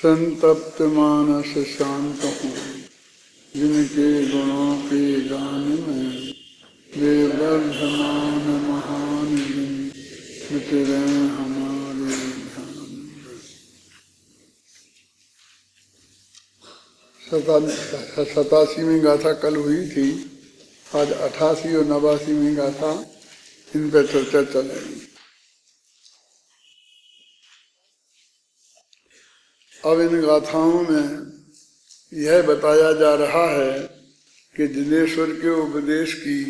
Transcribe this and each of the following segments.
संतप्त मानस शांत हूँ, जिनके गुणों के गान में वे वर्धमान महान जिन मित्र हमारे ध्यान में। 87वीं गाथा कल हुई थी, आज 88 और 89वीं गाथा इन पर चर्चा चलेगी। अब इन गाथाओं में यह बताया जा रहा है कि जिनेश्वर के उपदेश की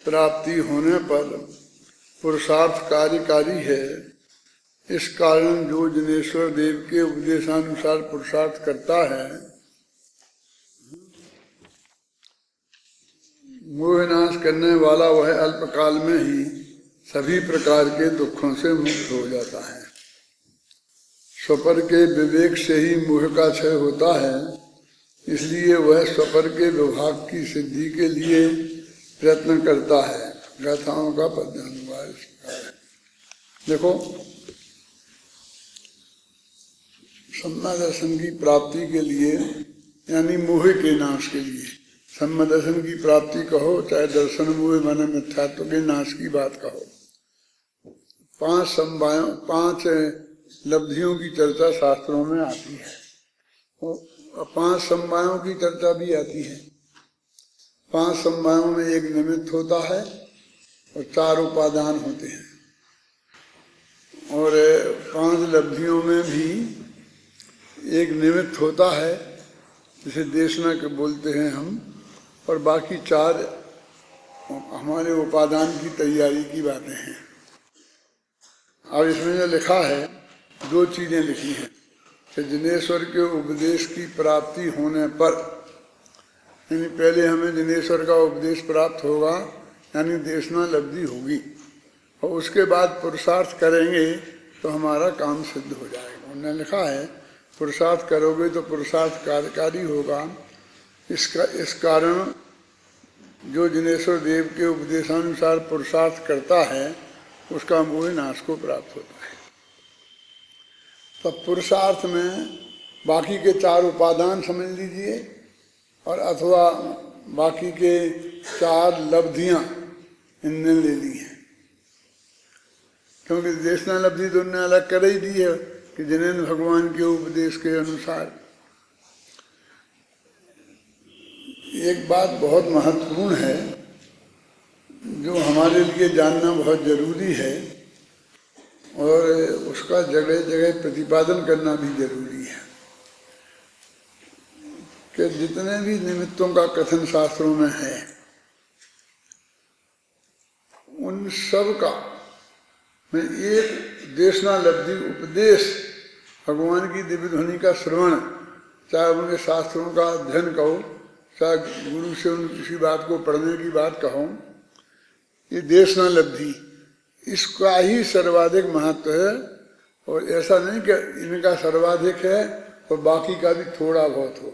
प्राप्ति होने पर पुरुषार्थ कार्यकारी है। इस कारण जो जिनेश्वर देव के उपदेशानुसार पुरुषार्थ करता है, मोह नाश करने वाला वह अल्पकाल में ही सभी प्रकार के दुखों से मुक्त हो जाता है। स्वपर के विवेक से ही मोह का क्षय होता है, इसलिए वह स्वपर के विभाग की सिद्धि के लिए प्रयत्न करता है। गाथाओं का पद्यानुवाद है। देखो, सम्मा दर्शन की प्राप्ति के लिए यानी मोह के नाश के लिए, सम्मा दर्शन की प्राप्ति कहो चाहे दर्शन मोह मन मिथ्यात्व के नाश की बात कहो, 5 लब्धियों की चर्चा शास्त्रों में आती है। 5 समवायों की चर्चा भी आती है। 5 समवायों में एक निमित्त होता है और 4 उपादान होते हैं, और 5 लब्धियों में भी एक निमित्त होता है जिसे देशना के बोलते हैं हम, और बाकी 4 हमारे उपादान की तैयारी की बातें हैं। अब इसमें जो लिखा है, 2 चीजें लिखी हैं कि जिनेश्वर के उपदेश की प्राप्ति होने पर, यानी पहले हमें जिनेश्वर का उपदेश प्राप्त होगा यानी देशना लब्धि होगी, और उसके बाद पुरुषार्थ करेंगे तो हमारा काम सिद्ध हो जाएगा। उन्होंने लिखा है पुरुषार्थ करोगे तो पुरुषार्थ कार्यकारी होगा। इस कारण जो जिनेश्वर देव के उपदेशानुसार पुरुषार्थ करता है उसका मोह नाश को प्राप्त होता है। तब पुरुषार्थ में बाकी के 4 उपादान समझ लीजिए, और अथवा बाकी के 4 लब्धियां इनने ले ली हैं, क्योंकि देशना लब्धि तो उन्होंने अलग कर ही दी है कि जिन्हें भगवान के उपदेश के अनुसार। एक बात बहुत महत्वपूर्ण है जो हमारे लिए जानना बहुत जरूरी है, और उसका जगह जगह प्रतिपादन करना भी जरूरी है कि जितने भी निमित्तों का कथन शास्त्रों में है, उन सब का में एक देशना लब्धि उपदेश, भगवान की दिव्य ध्वनि का श्रवण, चाहे उनके शास्त्रों का अध्ययन कहो, चाहे गुरु से उन किसी बात को पढ़ने की बात कहो, ये देशना लब्धि इसका ही सर्वाधिक महत्व है। और ऐसा नहीं कि इनका सर्वाधिक है और बाकी का भी थोड़ा बहुत हो,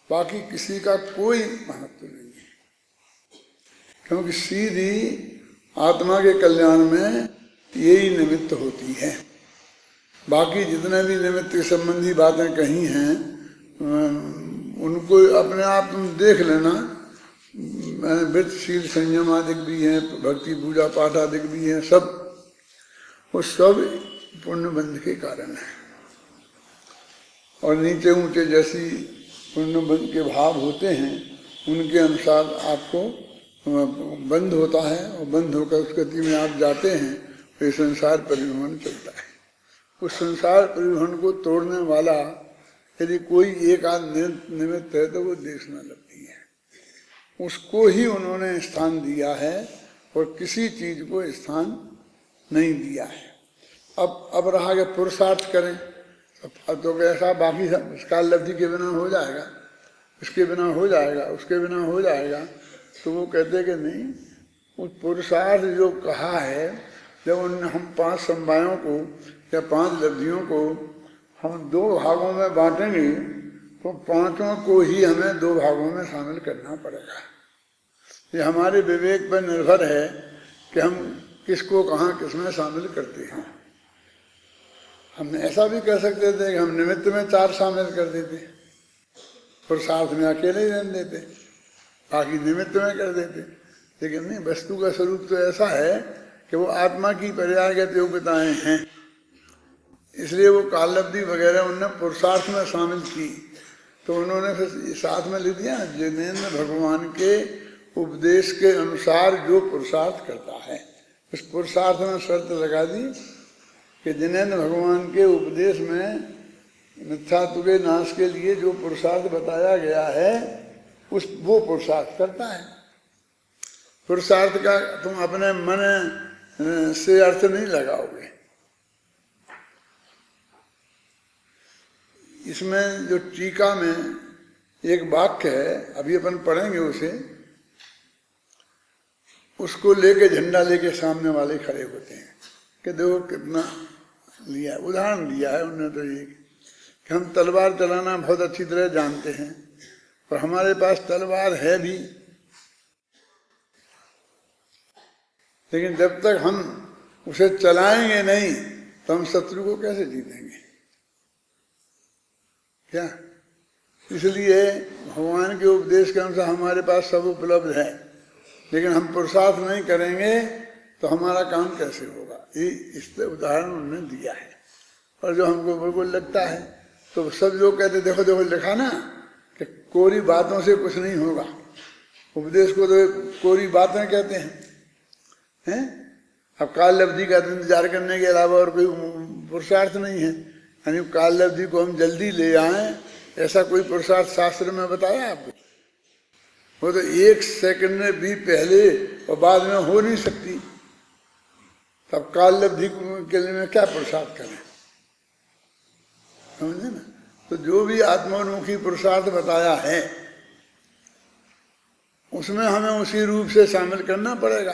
बाकी किसी का कोई महत्व नहीं है, क्योंकि सीधी आत्मा के कल्याण में यही निमित्त होती है। बाकी जितने भी निमित्त के संबंधी बातें कही हैं उनको अपने आप तुम देख लेना। वृत्त शील संयम आदि भी हैं, भक्ति पूजा पाठ आदि भी हैं, सब वो सब पुण्य बंध के कारण है। और नीचे ऊंचे जैसी पुण्य बंध के भाव होते हैं उनके अनुसार आपको बंध होता है, और बंध होकर उस गति में आप जाते हैं तो ये संसार परिवहन चलता है। उस संसार परिवहन को तोड़ने वाला यदि कोई एक आध निमित्त है तो वो देशना लब्धि है। उसको ही उन्होंने स्थान दिया है और किसी चीज को स्थान नहीं दिया है। अब रहा कि पुरुषार्थ करें, अब तो कैसा बाकी काल लब्धि के बिना हो जाएगा, इसके बिना हो जाएगा, उसके बिना हो जाएगा, तो वो कहते कि नहीं, उस पुरुषार्थ जो कहा है, जब हम 5 समवायों को या 5 लब्धियों को हम 2 भागों में बांटेंगे तो 5 को ही हमें 2 भागों में शामिल करना पड़ेगा। ये हमारे विवेक पर निर्भर है कि हम किसको कहाँ किसमें शामिल करते हैं। हमने ऐसा भी कर सकते थे कि हम निमित्त में 4 शामिल कर देते, पुरुषार्थ में अकेले ही रहने देते, बाकी निमित्त में कर देते। लेकिन नहीं, वस्तु का स्वरूप तो ऐसा है कि वो आत्मा की पर्यायगत योग्यताएं हैं, इसलिए वो कालब्धि वगैरह उनने पुरुषार्थ में शामिल की। तो उन्होंने फिर साथ में लिख दिया, जिनेंद्र भगवान के उपदेश के अनुसार जो पुरुषार्थ करता है, उस पुरुषार्थ में शर्त लगा दी कि जिनेंद्र भगवान के उपदेश में मिथ्यात्व के नाश के लिए जो पुरुषार्थ बताया गया है वो पुरुषार्थ करता है। पुरुषार्थ का तुम अपने मन से अर्थ नहीं लगाओगे। इसमें जो टीका में एक वाक्य है, अभी अपन पढ़ेंगे उसे, उसको लेके झंडा लेके सामने वाले खड़े होते हैं कि देखो कितना लिया, उदाहरण दिया है उन्होंने तो ये कि हम तलवार चलाना बहुत अच्छी तरह जानते हैं और हमारे पास तलवार है भी, लेकिन जब तक हम उसे चलाएंगे नहीं तो हम शत्रु को कैसे जीतेंगे? क्या? इसलिए भगवान के उपदेश के अनुसार हमारे पास सब उपलब्ध है, लेकिन हम पुरुषार्थ नहीं करेंगे तो हमारा काम कैसे होगा? ये इस उदाहरण उन्होंने दिया है। और जो हमको बिल्कुल लगता है तो सब लोग कहते देखो देखो लिखा ना कि कोरी बातों से कुछ नहीं होगा। उपदेश को तो कोरी बातें कहते हैं। अब काल लब्धि का इंतजार करने के अलावा और कोई पुरुषार्थ नहीं है। यानी काल लब्धि को हम जल्दी ले आए, ऐसा कोई पुरुषार्थ शास्त्र में बताया आपको? वो तो 1 सेकंड में भी पहले और बाद में हो नहीं सकती, तब काल लब्धि के लिए क्या पुरुषार्थ करें? समझे ना? तो जो भी आत्मोन्मुखी पुरुषार्थ बताया है उसमें हमें उसी रूप से शामिल करना पड़ेगा।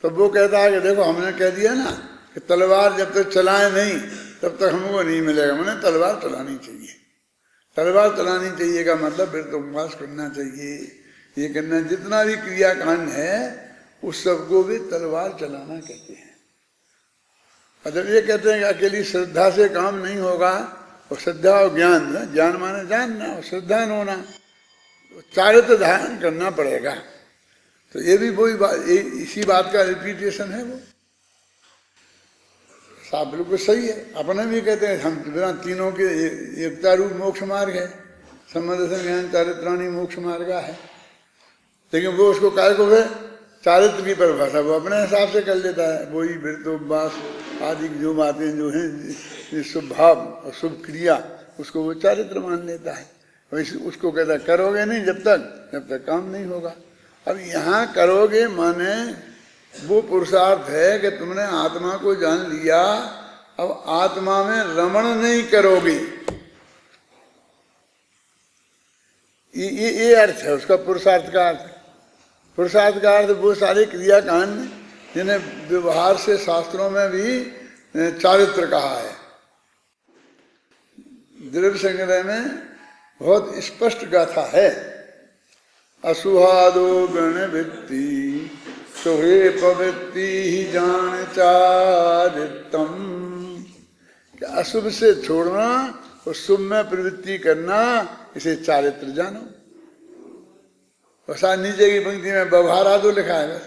तो वो कहता है कि देखो हमने कह दिया ना कि तलवार जब तक चलाए नहीं तब तक हमको नहीं मिलेगा, मैंने तलवार चलानी चाहिए। तलवार चलानी चाहिए का मतलब फिर तो उपवास करना चाहिए, ये करना, जितना भी क्रियाकांड है उस सबको भी तलवार चलाना कहते हैं। और जब ये कहते हैं कि अकेली श्रद्धा से काम नहीं होगा, और श्रद्धा और ज्ञान, ज्ञान माने जानना और श्रद्धा होना, चारित्र धारण करना पड़ेगा। तो ये भी वही बात, इसी बात का रिपीटेशन है। वो साफ बिल्कुल सही है। अपने भी कहते हैं हम बिना तीनों के एकता रूप मोक्ष मार्ग है, संबंध ज्ञान चारित्राणी मोक्ष मार्ग है। लेकिन वो उसको काय को है चारित्र की परिभाषा वो अपने हिसाब से कर लेता है। वही वृत्तोपवास आदि जो बातें जो हैं शुभ भाव और शुभ क्रिया, उसको वो चारित्र मान लेता है। वैसे उसको कहता है करोगे नहीं जब तक काम नहीं होगा। अब यहाँ करोगे माने वो पुरुषार्थ है कि तुमने आत्मा को जान लिया, अब आत्मा में रमण नहीं करोगे, ये अर्थ है उसका पुरुषार्थ का अर्थ। पुरुषार्थ का अर्थ वो सारे क्रियाकांड जिन्हें व्यवहार से शास्त्रों में भी चारित्र कहा है। द्रव्य संग्रह में बहुत स्पष्ट गाथा है, असुहादो गण वृत्ति सुहे प्रवृत्ति ही जान चारित्रम। अशुभ से छोड़ना और शुभ में प्रवृत्ति करना, इसे चारित्र जानो। और नीचे की पंक्ति में व्यवहार तो लिखा है बस,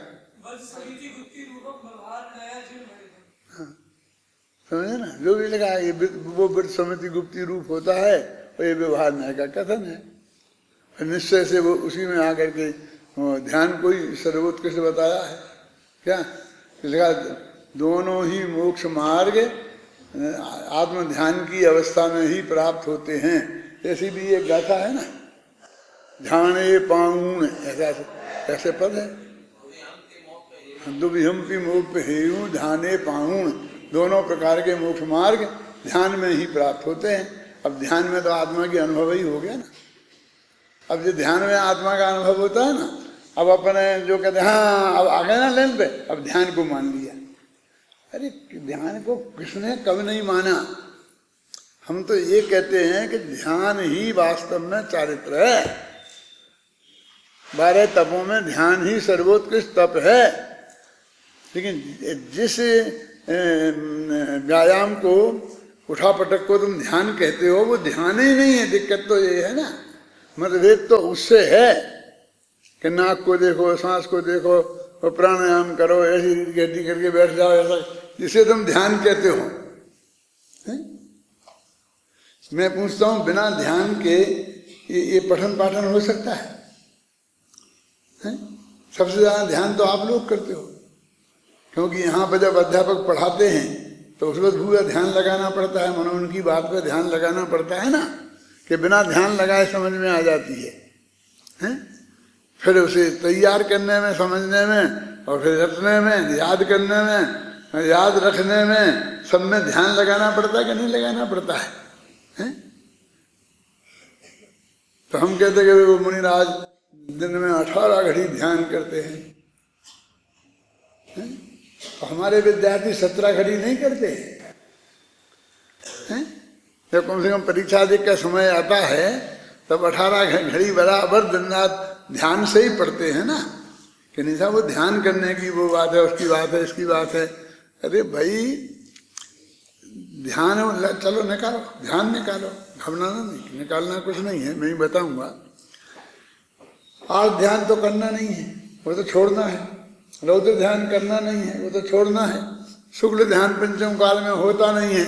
हाँ, समझे ना? जो भी लिखा है वो वृत्त समिति गुप्ति रूप होता है और ये व्यवहार न्याय का कथन है। और निश्चय से वो उसी में आकर के ध्यान को ही सर्वोत्कृष्ट बताया है। क्या लिखा? दोनों ही मोक्ष मार्ग आत्म ध्यान की अवस्था में ही प्राप्त होते हैं। ऐसी भी एक गाथा है ना, ध्याने पाऊण, ऐसे पद है। दुविहम्पि मोक्ष हेयु ध्याने पाऊण, दोनों प्रकार के मोक्ष मार्ग ध्यान में ही प्राप्त होते हैं। अब ध्यान में तो आत्मा की अनुभव ही हो गया ना। अब जो ध्यान में आत्मा का अनुभव होता है ना, अब अपने जो कहते हैं हाँ अब आ गए ना लेन पे, अब ध्यान को मान लिया। अरे ध्यान को किसने कब नहीं माना? हम तो ये कहते हैं कि ध्यान ही वास्तव में चारित्र है। 12 तपों में ध्यान ही सर्वोत्कृष्ट तप है। लेकिन जिस व्यायाम को उठा पटक को तुम ध्यान कहते हो, वो ध्यान ही नहीं है। दिक्कत तो ये है ना, मतभेद तो उससे है कि नाक को देखो, सांस को देखो और प्राणायाम करो, ऐसी गड्डी करके बैठ जाओ, ऐसा जिसे तुम ध्यान कहते हो। है? मैं पूछता हूं, बिना ध्यान के ये पठन पाठन हो सकता है? सबसे ज्यादा ध्यान तो आप लोग करते हो, क्योंकि यहाँ पर जब अध्यापक पढ़ाते हैं तो उस वक्त पूरा ध्यान लगाना पड़ता है, मनो उनकी बात पर ध्यान लगाना पड़ता है ना, कि बिना ध्यान लगाए समझ में आ जाती है, हैं? फिर उसे तैयार करने में, समझने में, और फिर रटने में, याद करने में, याद रखने में, सब में ध्यान लगाना पड़ता है कि नहीं लगाना पड़ता है, हैं? तो हम कहते कि वो मुनिराज दिन में 18 घड़ी ध्यान करते हैं, हैं? तो हमारे विद्यार्थी 17 घड़ी नहीं करते हैं? जब कम से कम परीक्षा दे का समय आता है तब 18 घड़ी बराबर दिन रात ध्यान से ही पढ़ते हैं ना, कि नहीं साहब वो ध्यान करने की वो बात है, उसकी बात है, इसकी बात है। अरे भाई ध्यान चलो निकालो, ध्यान निकालो, घबराना नहीं, निकालना कुछ नहीं है, मैं ही बताऊंगा। आज ध्यान तो करना नहीं है, वो तो छोड़ना है। रौद्र ध्यान करना नहीं है, वो तो छोड़ना है। शुक्ल ध्यान पंचम काल में होता नहीं है,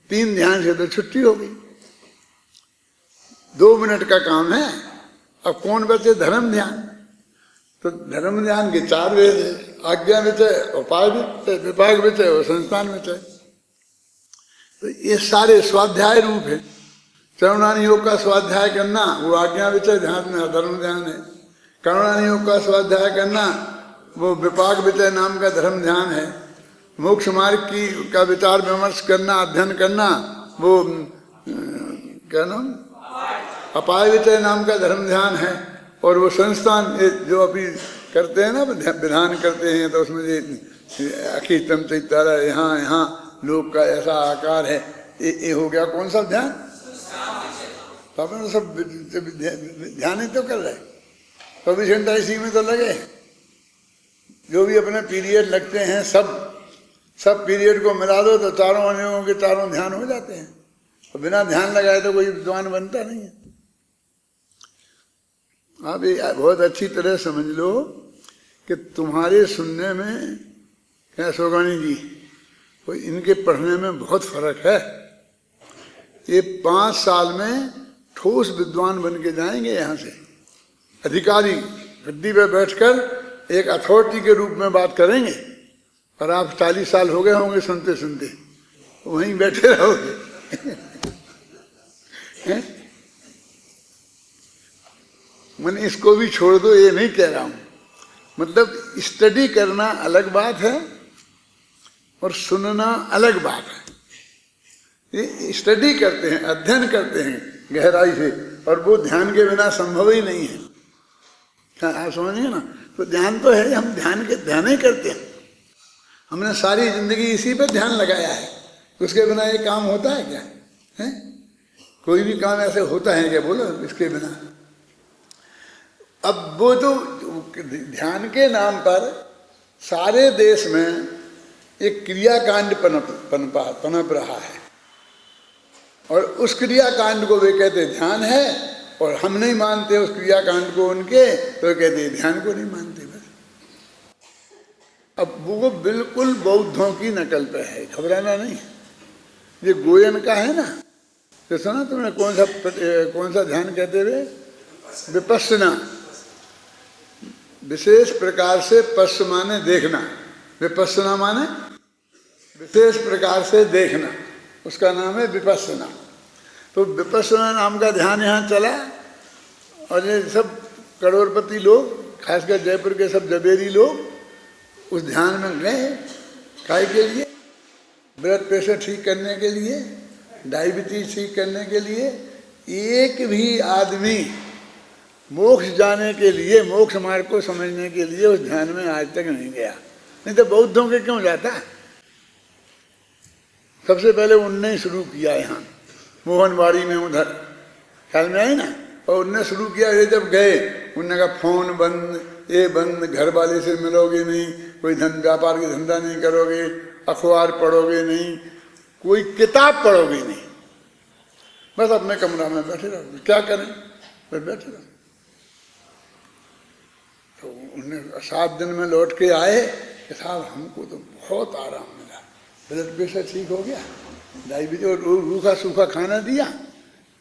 3 ध्यान से तो छुट्टी हो गई। 2 मिनट का काम है। अब कौन बचे? धर्म ध्यान। तो धर्म ध्यान के 4 वेद है, आज्ञा विचय, उपाय विचय, विभाग विचय और संस्थान विचय। तो ये सारे स्वाध्याय रूप है। चरणानी योग का स्वाध्याय करना वो आज्ञा विचय ध्यान में धर्म ध्यान है। करुणानी योग का स्वाध्याय करना वो विपाक विचय नाम का धर्म ध्यान है। मोक्ष मार्ग की का विचार विमर्श करना, अध्ययन करना वो क्या नाम, अपाय विचय नाम का धर्म ध्यान है। और वो संस्थान जो अभी करते हैं ना, विधान करते हैं, तो उसमें अखितम चित्तारा, यहाँ लोक का ऐसा आकार है, ये हो गया कौन सा ध्यान? तो अपन सब ध्यान ही तो कर रहे, 24 घंटा इसी में तो लगे। जो भी अपने पीरियड लगते हैं सब पीरियड को मिला दो तो चारों अनियों के चारों ध्यान हो जाते हैं। तो बिना ध्यान लगाए तो कोई विद्वान बनता नहीं है। आप ये बहुत अच्छी तरह समझ लो कि तुम्हारे सुनने में क्या सोगानी जी, कोई इनके पढ़ने में बहुत फर्क है। ये 5 साल में ठोस विद्वान बन के जाएंगे यहाँ से। अधिकारी गद्दी पे बैठकर एक अथॉरिटी के रूप में बात करेंगे, और आप 40 साल हो गए होंगे सुनते सुनते, वहीं बैठे रहोगे। मैंने इसको भी छोड़ दो, ये नहीं कह रहा हूं। मतलब स्टडी करना अलग बात है और सुनना अलग बात है। ये स्टडी करते हैं, अध्ययन करते हैं गहराई से, और वो ध्यान के बिना संभव ही नहीं है। आप समझिए ना। तो ध्यान तो है, हम ध्यान ही करते हैं। हमने सारी जिंदगी इसी पे ध्यान लगाया है। उसके बिना ये काम होता है क्या? है कोई भी काम ऐसे होता है क्या? बोलो इसके बिना। अब वो तो ध्यान के नाम पर सारे देश में एक क्रियाकांड पनप रहा है, और उस क्रियाकांड को वे कहते ध्यान है, और हम नहीं मानते उस क्रियाकांड को उनके, तो कहते ध्यान को नहीं मानते बस। अब वो बिल्कुल बौद्धों की नकल पे है, घबराना नहीं। ये गोयन का है ना, तो सुना तुमने कौन सा ध्यान कहते हुए? विपस्सना। विशेष प्रकार से पश्च माने देखना, विपस्सना माने विशेष प्रकार से देखना, उसका नाम है विपस्सना। तो विपस्सना नाम का ध्यान यहाँ चला, और ये सब करोड़पति लोग, खासकर जयपुर के सब जबेरी लोग उस ध्यान में गए। काय के लिए? ब्लड प्रेशर ठीक करने के लिए, डायबिटीज ठीक करने के लिए। एक भी आदमी मोक्ष जाने के लिए, मोक्ष मार्ग को समझने के लिए उस ध्यान में आज तक नहीं गया। नहीं तो बौद्धों के क्यों जाता? सबसे पहले उनने शुरू किया यहाँ मोहनबाड़ी में, उधर ख्याल में आए ना, और उनने शुरू किया। ये जब गए उनने कहा फोन बंद, ये बंद, घर वाले से मिलोगे नहीं, कोई व्यापार की धंधा नहीं करोगे, अखबार पढ़ोगे नहीं, कोई किताब पढ़ोगे नहीं, बस अपने कमरा में बैठे रहो। क्या करें, बस बैठे रहो। तो उन्हें 7 दिन में लौट के आए कि साहब हमको तो बहुत आराम मिला, ब्लड प्रेशर ठीक हो गया, डायबिटीज, और रूखा सूखा खाना दिया,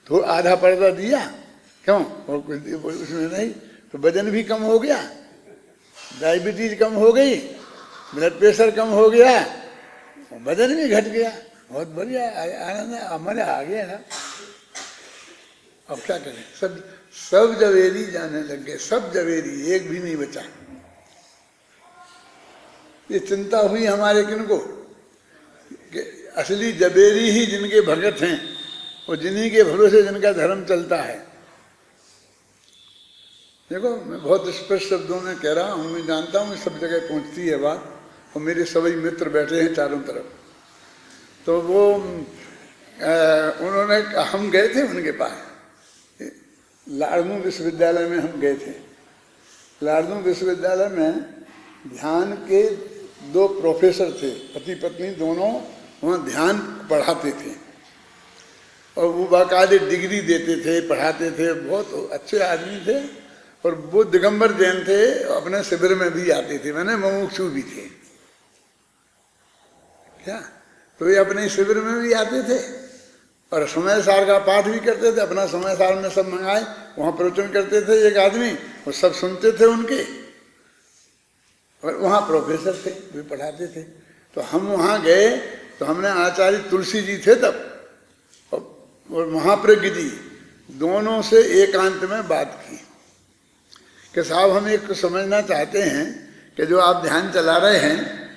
तो आधा पर्दा दिया, क्यों, और कुछ उसमें नहीं, तो वजन भी कम हो गया, डायबिटीज कम हो गई, ब्लड प्रेशर कम हो गया, वजन भी घट गया। बहुत बढ़िया, आनंद हमारे आ गया ना। अब क्या करें, सब जवेरी जाने लग गए, सब जवेरी, एक भी नहीं बचा। ये चिंता हुई हमारे किनको कि असली जबेरी ही जिनके भगत हैं और जिन्हीं के भरोसे जिनका धर्म चलता है। देखो, मैं बहुत स्पष्ट शब्दों में कह रहा हूँ, मैं जानता हूँ सब जगह पहुँचती है बात, और मेरे सभी मित्र बैठे हैं चारों तरफ। तो वो उन्होंने, हम गए थे उनके पास, लाड़नू विश्वविद्यालय में हम गए थे। लाड़नू विश्वविद्यालय में ध्यान के 2 प्रोफेसर थे, पति पत्नी दोनों वहाँ ध्यान पढ़ाते थे, और वो बाकायदे डिग्री देते थे, पढ़ाते थे, बहुत अच्छे आदमी थे। और वो दिगंबर जैन थे, अपने शिविर में भी आते थे, मैंने मुमुक्षु भी थे क्या, तो ये अपने शिविर में भी आते थे और समय सार का पाठ भी करते थे, अपना समय सार में सब मंगाए, वहाँ प्रवचन करते थे एक आदमी, और सब सुनते थे उनके, और वहाँ प्रोफेसर थे, वे पढ़ाते थे। तो हम वहाँ गए, तो हमने आचार्य तुलसी जी थे तब, और महाप्रज्ञ जी, दोनों से एकांत में बात की कि साहब हम एक समझना चाहते हैं कि जो आप ध्यान चला रहे हैं,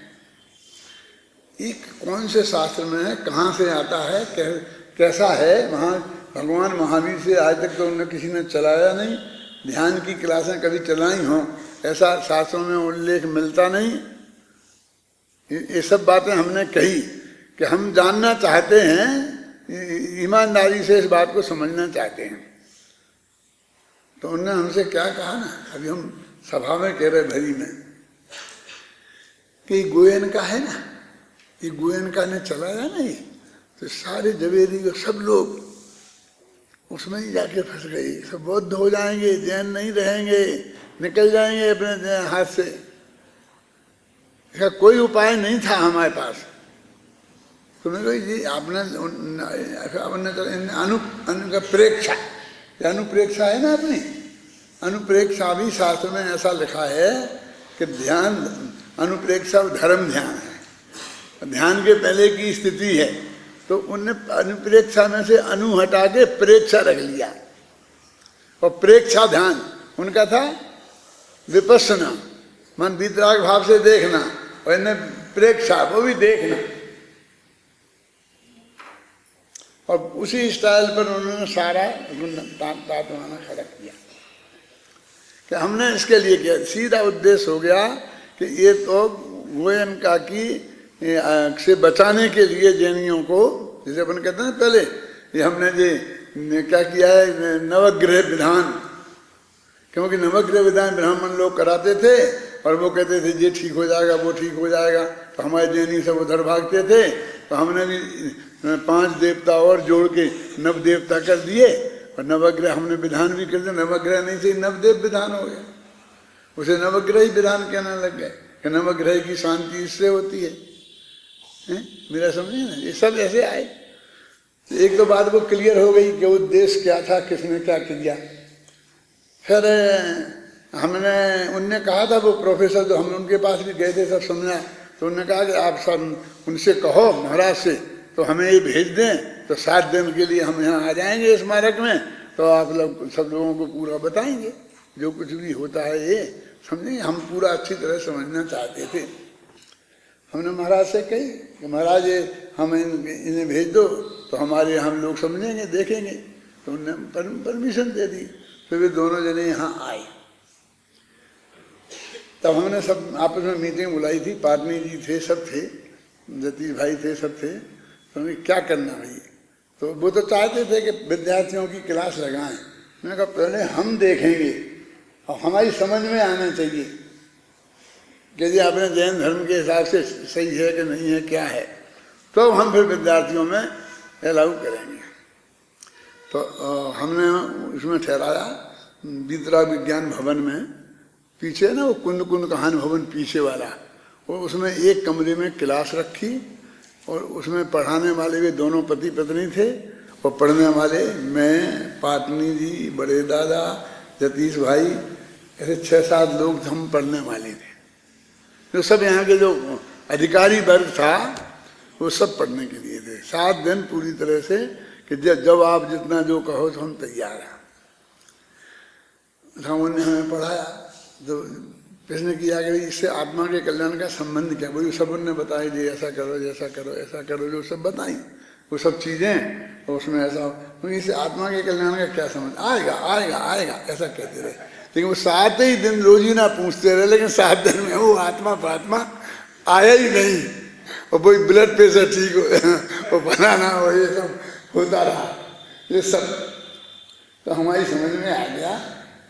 एक कौन से शास्त्र में है, कहाँ से आता है, कैसा है, वहाँ भगवान महावीर से आज तक तो उन्हें किसी ने चलाया नहीं, ध्यान की क्लासें कभी चलाई हों ऐसा शास्त्रों में उल्लेख मिलता नहीं। ये सब बातें हमने कही कि हम जानना चाहते हैं, ईमानदारी से इस बात को समझना चाहते हैं। तो उन्होंने हमसे क्या कहा ना, अभी हम सभा में कह रहे भरी में, कि गोयन का है ना, ये गोयन का ने चलाया नहीं, तो सारे जवेरी सब लोग उसमें ही जाके फंस गए, सब बौद्ध हो जाएंगे, जैन नहीं रहेंगे, निकल जाएंगे अपने हाथ से। इसका कोई उपाय नहीं था हमारे पास। तो मैं कही जी आपने अनुप्रेक्षा, अनुप्रेक्षा है ना अपनी, अनुप्रेक्षा भी शास्त्र में ऐसा लिखा है कि ध्यान, अनुप्रेक्षा धर्म ध्यान है, ध्यान के पहले की स्थिति है। तो उनने अनुप्रेक्षा में से अनु हटा के प्रेक्षा रख लिया, और प्रेक्षा ध्यान उनका था विपස්සना, मन वितराग भाव से देखना, और इन्हें प्रेक्षा वो भी देखना। और उसी स्टाइल पर उन्होंने सारा तात्वाना खड़ा किया कि हमने इसके लिए किया, सीधा उद्देश्य हो गया कि ये तो गोयन का की से बचाने के लिए जैनियों को, जैसे अपन कहते हैं पहले, ये हमने ये क्या किया है, नवग्रह विधान, क्योंकि नवग्रह विधान ब्राह्मण लोग कराते थे, और वो कहते थे ये ठीक हो जाएगा, वो ठीक हो जाएगा, तो हमारे जैनी सब उधर भागते थे। तो हमने भी 5 देवता और जोड़ के नव देवता कर दिए, और नवग्रह हमने विधान भी कर दिया। नवग्रह नहीं से नवदेव विधान हो गया, उसे नवग्रह ही विधान कहने लग गए कि नवग्रह की शांति इससे होती है। मेरा समझिए ना, ये सब ऐसे आए। एक तो बात वो क्लियर हो गई कि उद्देश्य क्या था, किसने क्या किया। फिर हमने, उनने कहा था, वो प्रोफेसर जो हम उनके पास भी गए थे, सब सुनना, तो उन्होंने कहा कि आप सब उनसे कहो महाराज से, तो हमें ये भेज दें, तो 7 दिन के लिए हम यहाँ आ जाएंगे स्मारक में, तो आप लोग सब लोगों को पूरा बताएंगे, जो कुछ भी होता है ये समझेंगे। हम पूरा अच्छी तरह समझना चाहते थे। हमने महाराज से कही कि महाराज ये हम इन्हें भेज दो, तो हमारे हम लोग समझेंगे, देखेंगे। तो उन्होंने परमिशन दे दी। फिर वे दोनों जने यहाँ आए, तब हमने सब आपस में मीटिंग बुलाई थी, पाटनी जी थे, सब थे, जतीश भाई थे, सब थे। तो हमें क्या करना भाई, तो वो तो चाहते थे कि विद्यार्थियों की क्लास लगाएं। मैंने कहा पहले हम देखेंगे, और हमारी समझ में आना चाहिए कि जी अपने जैन धर्म के हिसाब से सही है कि नहीं है, क्या है। तो हम फिर विद्यार्थियों में अलाउ करेंगे। तो हमने उसमें ठहराया विद्रा विज्ञान भवन में, पीछे ना वो कुंद कुंद कहानी भवन पीछे वाला, और उसमें एक कमरे में क्लास रखी और उसमें पढ़ाने वाले भी दोनों पति पत्नी थे और पढ़ने वाले मैं, पाटनी जी, बड़े दादा, जतीश भाई, ऐसे 6-7 लोग हम पढ़ने वाले थे। जो सब यहाँ के जो अधिकारी वर्ग था वो सब पढ़ने के लिए थे। 7 दिन पूरी तरह से कि जब आप जितना जो कहो तो हम तैयार हैं। उन्होंने हमें पढ़ाया तो प्रश्न किया कि इससे आत्मा के कल्याण का संबंध क्या, वही सब उन्होंने बताया जी ऐसा करो, ऐसा करो, ऐसा करो, जो सब बताई वो सब चीज़ें, और उसमें ऐसा तो इससे आत्मा के कल्याण का क्या संबंध, आएगा आएगा आएगा ऐसा कहते रहे। लेकिन वो 7 ही दिन रोजीना पूछते रहे, लेकिन 7 दिन में वो आत्मा पात्मा आया ही नहीं। और वही ब्लड प्रेशर ठीक हो, वो बनाना, वो ये सब होता रहा, ये सब। तो हमारी समझ में आ गया,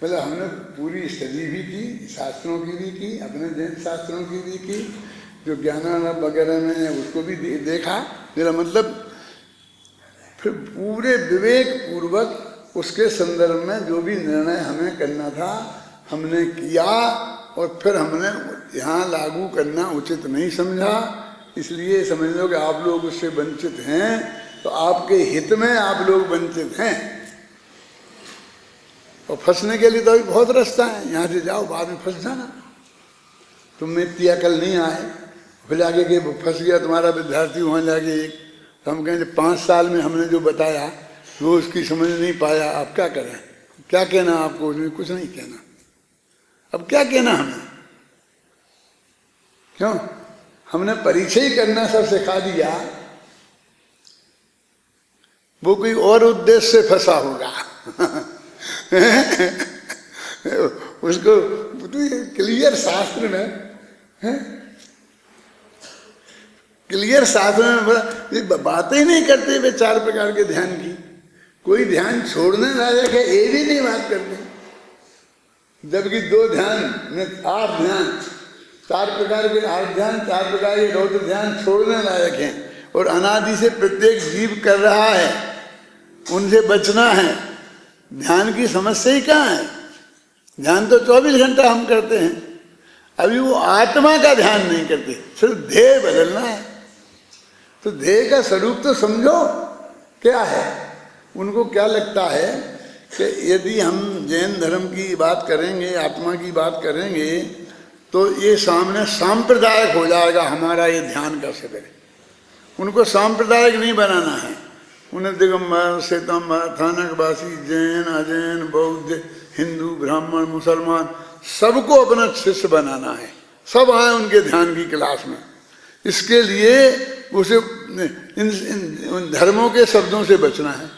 मतलब हमने पूरी स्टडी भी की, शास्त्रों की भी की, अपने जैन शास्त्रों की भी की, जो ज्ञानानंद वगैरह में है उसको भी देखा। मेरा मतलब फिर पूरे विवेक पूर्वक उसके संदर्भ में जो भी निर्णय हमें करना था हमने किया, और फिर हमने यहाँ लागू करना उचित नहीं समझा। इसलिए समझ लो कि आप लोग उससे वंचित हैं, तो आपके हित में आप लोग वंचित हैं। और फंसने के लिए तो अभी बहुत रास्ता है, यहाँ से जाओ बाद में फंस जाना। तुम में इतनी अकल नहीं आए, फिर आगे के फंस गया तुम्हारा विद्यार्थी वहाँ जाके एक, तो हम कहेंगे 5 साल में हमने जो बताया वो उसकी समझ नहीं पाया, आप क्या करें, क्या कहना आपको, उसमें कुछ नहीं कहना। अब क्या कहना हमें, क्यों हमने परिचय करना सब सिखा दिया, वो कोई और उद्देश्य से फंसा होगा। उसको क्लियर शास्त्र में है, क्लियर शास्त्र में बातें ही नहीं करते वे 4 प्रकार के ध्यान की। कोई ध्यान छोड़ने लायक है ये भी नहीं बात करते, जबकि 2 ध्यान में 8 ध्यान, 4 प्रकार के 8 ध्यान, 4 प्रकार के रौद्र ध्यान छोड़ने लायक हैं, और अनादि से प्रत्येक जीव कर रहा है, उनसे बचना है। ध्यान की समस्या ही कहाँ है, ध्यान तो 24 घंटा हम करते हैं, अभी वो आत्मा का ध्यान नहीं करते, सिर्फ ध्येय बदलना है। तो ध्येय का स्वरूप तो समझो क्या है। उनको क्या लगता है कि यदि हम जैन धर्म की बात करेंगे, आत्मा की बात करेंगे, तो ये सामने सांप्रदायिक हो जाएगा हमारा ये ध्यान का शिविर। उनको सांप्रदायिक नहीं बनाना है, उन्हें दिगंबर, श्वेतांबर, थानकवासी, जैन, अजैन, बौद्ध, हिंदू, ब्राह्मण, मुसलमान सबको अपना शिष्य बनाना है, सब आए उनके ध्यान की क्लास में। इसके लिए उसे इन धर्मों के शब्दों से बचना है।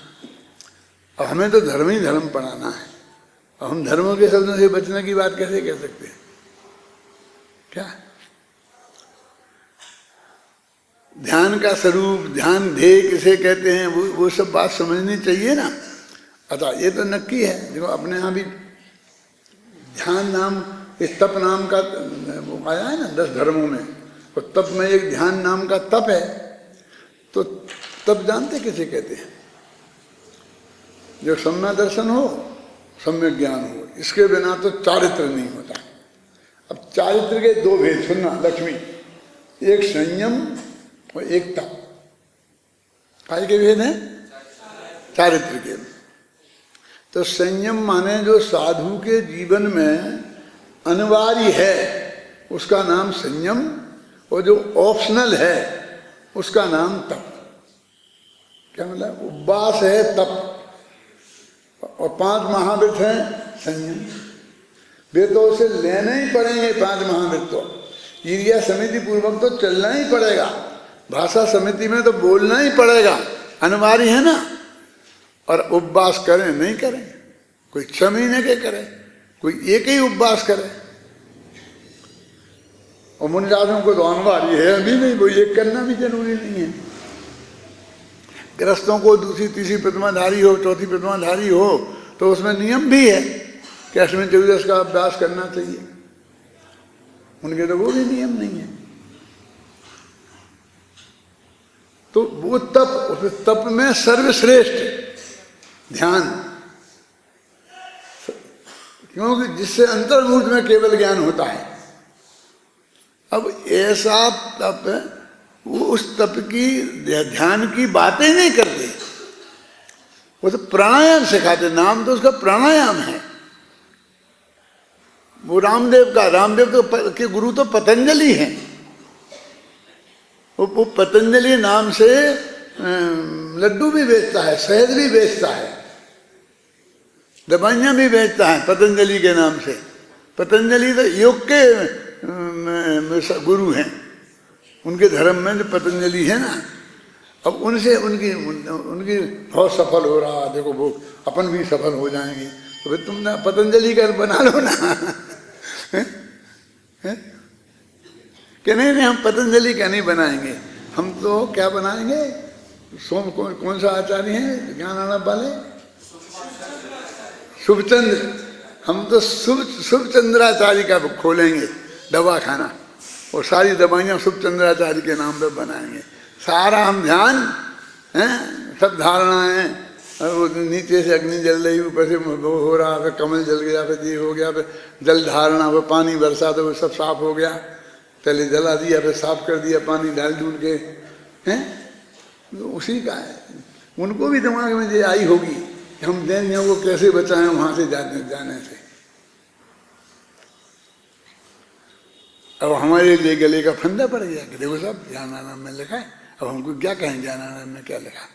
अब हमें तो धर्म ही धर्म पढ़ाना है, अब हम धर्मों के शब्दों से बचने की बात कैसे कह सकते हैं, क्या ध्यान का स्वरूप, ध्यान ध्येय किसे कहते हैं, वो सब बात समझनी चाहिए ना। अतः ये तो नक्की है, देखो अपने यहाँ भी ध्यान नाम, इस तप नाम का वो आया है ना 10 धर्मों में, और तप में एक ध्यान नाम का तप है। तो तप जानते किसे कहते हैं, जो सम्यक दर्शन हो, सम्यक ज्ञान हो, इसके बिना तो चारित्र नहीं होता। अब चारित्र के 2 भेद सुनना लक्ष्मी, एक संयम और एक तप। काय के भेद हैं, चारित्र के। तो संयम माने जो साधु के जीवन में अनिवार्य है उसका नाम संयम, और जो ऑप्शनल है उसका नाम तप। क्या मतलब, उपवास है तप, और 5 महाव्रत हैं संयम। वे तो उसे लेने ही पड़ेंगे 5 महाव्रत, तो ईर्ष्या समिति पूर्वक तो चलना ही पड़ेगा, भाषा समिति में तो बोलना ही पड़ेगा, अनिवार्य है ना। और उपवास करें नहीं करें, कोई 6 महीने के करे, कोई एक ही उपवास करे, और मुनिराजों को तो अनिवार्य है अभी नहीं, वो एक करना भी जरूरी नहीं है। गृहस्थों को दूसरी तीसरी प्रतिमाधारी हो, चौथी प्रतिमाधारी हो, तो उसमें नियम भी है कि अश्विन चतुर्दश का अभ्यास करना चाहिए, उनके तो वो भी नियम नहीं है। तो वो तप, उस तप में सर्वश्रेष्ठ ध्यान, क्योंकि जिससे अंतर्मुहूर्त में केवल ज्ञान होता है। अब ऐसा तप, वो उस तप की ध्यान की बातें नहीं करते, वो तो प्राणायाम सिखाते। नाम तो उसका प्राणायाम है। वो रामदेव के गुरु तो पतंजलि हैं। वो पतंजलि नाम से लड्डू भी बेचता है, शहद भी बेचता है, दवाइयाँ भी बेचता है पतंजलि के नाम से। पतंजलि तो योग के गुरु हैं। उनके धर्म में जो पतंजलि है ना, अब उनसे उनकी बहुत सफल हो रहा, देखो वो अपन भी सफल हो जाएंगे, तो फिर तुम ना पतंजलि का बना लो ना। कि नहीं हम पतंजलि का नहीं बनाएंगे, हम तो क्या बनाएंगे? कौन सा आचार्य हैं ज्ञान आनंद वाले? शुभचंद्र। हम तो शुभचंद्राचार्य का खोलेंगे दवा खाना, और सारी दवाइयाँ शुभचंद्राचार्य के नाम पे बनाएंगे। सारा हम ध्यान है, सब धारणाएं, और वो नीचे से अग्नि जल रही, ऊपर से वो हो रहा, फिर कमल जल गया, फिर ये हो गया, फिर जल धारणा, वो पानी बरसा तो वो सब साफ हो गया। पहले जला दिया, फिर साफ कर दिया पानी डाल डूल के, हैं तो उसी का है। उनको भी दिमाग में ये आई होगी कि हम दैनियों को कैसे बचाएं वहां से जाने से। अब हमारे लिए गले का फंदा पड़ गया कि देखो साहब ज्ञानानंद में लिखा है, अब हमको क्या कहें ज्ञानानंद में क्या लिखा।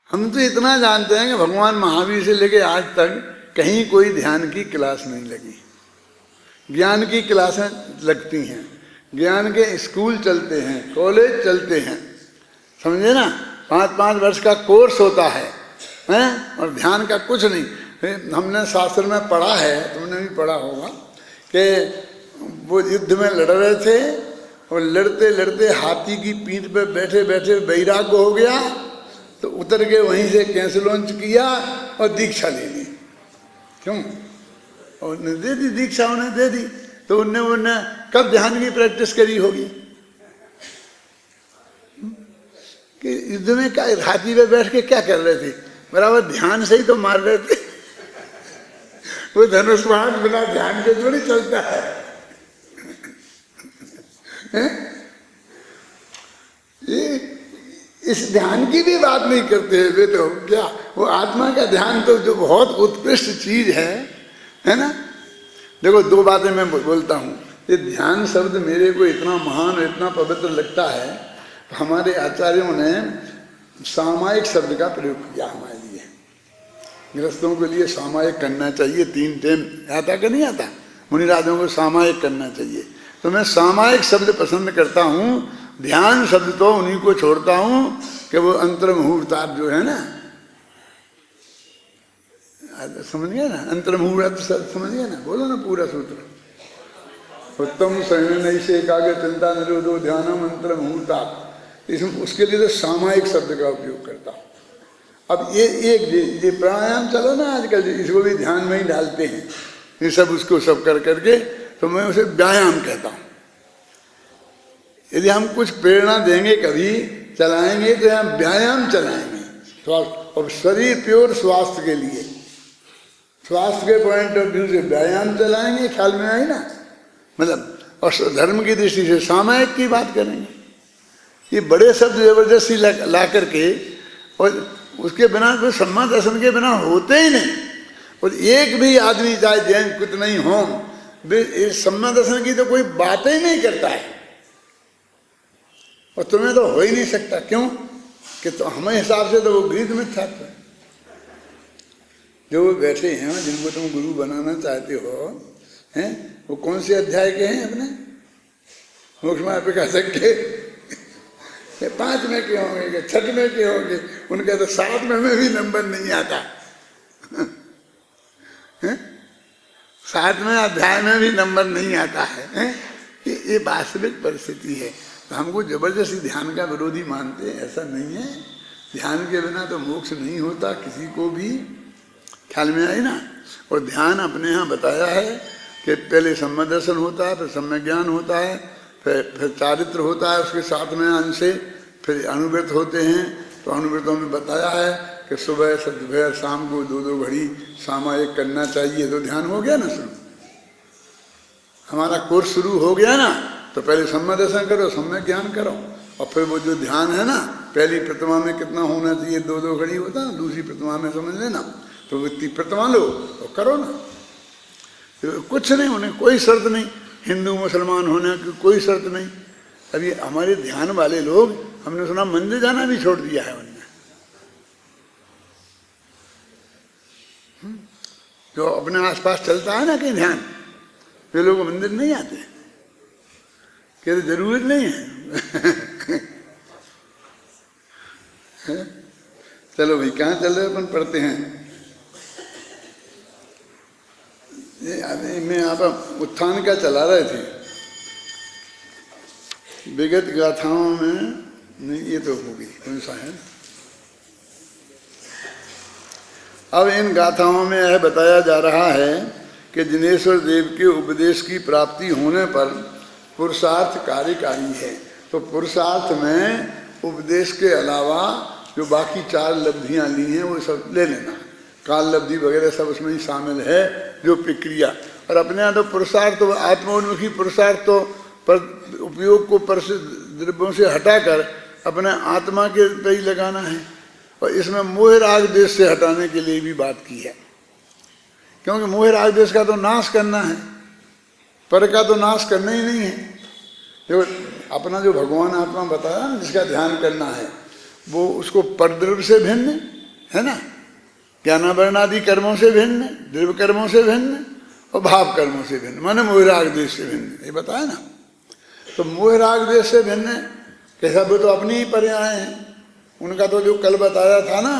हम तो इतना जानते हैं कि भगवान महावीर से लेके आज तक कहीं कोई ध्यान की क्लास नहीं लगी। ज्ञान की क्लासें लगती हैं, ज्ञान के स्कूल चलते हैं, कॉलेज चलते हैं, समझे ना। 5-5 वर्ष का कोर्स होता है, हैं? और ध्यान का कुछ नहीं। हमने शास्त्र में पढ़ा है, तुमने भी पढ़ा होगा, कि वो युद्ध में लड़ रहे थे और लड़ते लड़ते हाथी की पीठ पे बैठे बैठे वैराग्य हो गया, तो उतर के वहीं से कैंसलोंच किया और दीक्षा ले ली। क्यों? और दे दी दीक्षा, उन्हें दे दी, तो उनने कब ध्यान की प्रैक्टिस करी होगी? कि युद्ध में क्या हाथी पे बैठ के क्या कर रहे थे? बराबर ध्यान से ही तो मार रहे थे। वो धनुष बाण बिना ध्यान के थोड़ी चलता है, ये इस ध्यान की भी बात नहीं करते वे तो क्या, वो आत्मा का ध्यान तो जो बहुत उत्कृष्ट चीज है ना। देखो 2 बातें मैं बोलता हूँ। ये ध्यान शब्द मेरे को इतना महान और इतना पवित्र लगता है, हमारे आचार्यों ने सामायिक शब्द का प्रयोग किया हमारे लिए। गृहस्थों के लिए सामायिक करना चाहिए, 3 टाइम आता कि नहीं आता? मुनिराजों को सामायिक करना चाहिए, तो मैं सामायिक शब्द पसंद करता हूँ। ध्यान शब्द तो उन्हीं को छोड़ता हूँ कि वो अंतर्मुहूर्तार्थ जो है ना, समझ गया ना, अंतर्मुहूर्त समझ गया ना, बोलो ना पूरा सूत्र। उत्तम शयन से एकाग्र चिंता निरोधो ध्यानम अंतर्मुहूर्तात्, इसमें उसके लिए तो सामायिक शब्द का उपयोग करता हूँ। अब ये प्राणायाम चलो ना आजकल, इसको भी ध्यान में ही डालते हैं, ये सब उसको सब कर करके, तो मैं उसे व्यायाम कहता हूँ। यदि हम कुछ प्रेरणा देंगे, कभी चलाएंगे, तो हम व्यायाम चलाएंगे। और शरीर प्योर स्वास्थ्य के लिए, स्वास्थ्य के पॉइंट ऑफ व्यू से व्यायाम चलाएंगे, ख्याल में आई ना, मतलब। और धर्म की दृष्टि से सामायिक की बात करेंगे। ये बड़े शब्द जबरदस्ती ला करके, और उसके बिना कोई सम्मा दर्शन के बिना होते ही नहीं। और एक भी आदमी चाहे जैन कुछ नहीं हो, सम्मा दर्शन की तो कोई बात ही नहीं करता है, और तुम्हें तो हो ही नहीं सकता। क्यों? कि तो हमारे हिसाब से तो वो गृहीत मिथ्या है। जो बैठे हैं जिनको तुम गुरु बनाना चाहते हो, हैं, वो कौन से अध्याय के हैं अपने मोक्ष मार्ग पे कह सकते? 5 में के होंगे, 6 में के होंगे, उनका तो 7 में भी नंबर नहीं आता। 7वें अध्याय में भी नंबर नहीं आता है। ये वास्तविक परिस्थिति है। तो हमको जबरदस्ती ध्यान का विरोधी मानते हैं, ऐसा नहीं है। ध्यान के बिना तो मोक्ष नहीं होता किसी को भी, ख्याल में आई ना। और ध्यान अपने यहाँ बताया है कि पहले सम्यक दर्शन होता है, फिर सम्यक ज्ञान होता है, फिर चारित्र होता है उसके साथ में अंश से, फिर अनुव्रत होते हैं। तो अनुव्रतों में बताया है कि सुबह दोपहर शाम को 2-2 घड़ी सामायिक करना चाहिए। तो ध्यान हो गया ना शुरू, हमारा कोर्स शुरू हो गया ना। तो पहले सम्य दर्शन करो, सम्य ज्ञान करो, और फिर वो जो ध्यान है ना, पहली प्रतिमा में कितना होना चाहिए, 2-2 घड़ी होता है, दूसरी प्रतिमा में समझ लेना। तो इतनी प्रतिमा लो और करो ना। तो कुछ नहीं, उन्हें कोई शर्त नहीं, हिंदू मुसलमान होने की कोई शर्त नहीं। अभी हमारे ध्यान वाले लोग, हमने सुना मंदिर जाना भी छोड़ दिया है उन्होंने। जो अपने आसपास चलता है ना कहीं ध्यान, वे लोग मंदिर नहीं आते, कहते जरूरत नहीं है। चलो भाई, कहाँ चल रहे अपन पढ़ते हैं। मैं आप उत्थान का चला रहे थे, विगत गाथाओं में नहीं, ये तो होगी कौन सा है। अब इन गाथाओं में यह बताया जा रहा है कि जिनेश्वर देव के उपदेश की प्राप्ति होने पर पुरुषार्थ कार्यकारी है। तो पुरुषार्थ में उपदेश के अलावा जो बाकी 4 लब्धियां ली हैं वो सब ले लेना, काल लब्धि वगैरह सब उसमें ही शामिल है, जो प्रक्रिया। और अपने यहाँ तो पुरुषार्थ, तो आत्मोन्मुखी पुरुषार्थ तो पर उपयोग को पर से द्रव्यों से हटाकर अपने आत्मा के पे ही लगाना है। और इसमें मोह राग देश से हटाने के लिए भी बात की है, क्योंकि मोह राग देश का तो नाश करना है, पर का तो नाश करना ही नहीं है। जो अपना जो भगवान आत्मा बताया ना, जिसका ध्यान करना है, वो उसको परद्रव्य से भिन्न है ना, ज्ञानावरण आदि कर्मों से भिन्न, द्रव्य कर्मों से भिन्न और भाव कर्मों से भिन्न, माने मोह राग देश से भिन्न, ये बताया ना। तो मोह राग देश से भिन्न कैसा, वो तो अपनी ही पर्याय हैं। उनका तो जो कल बताया था ना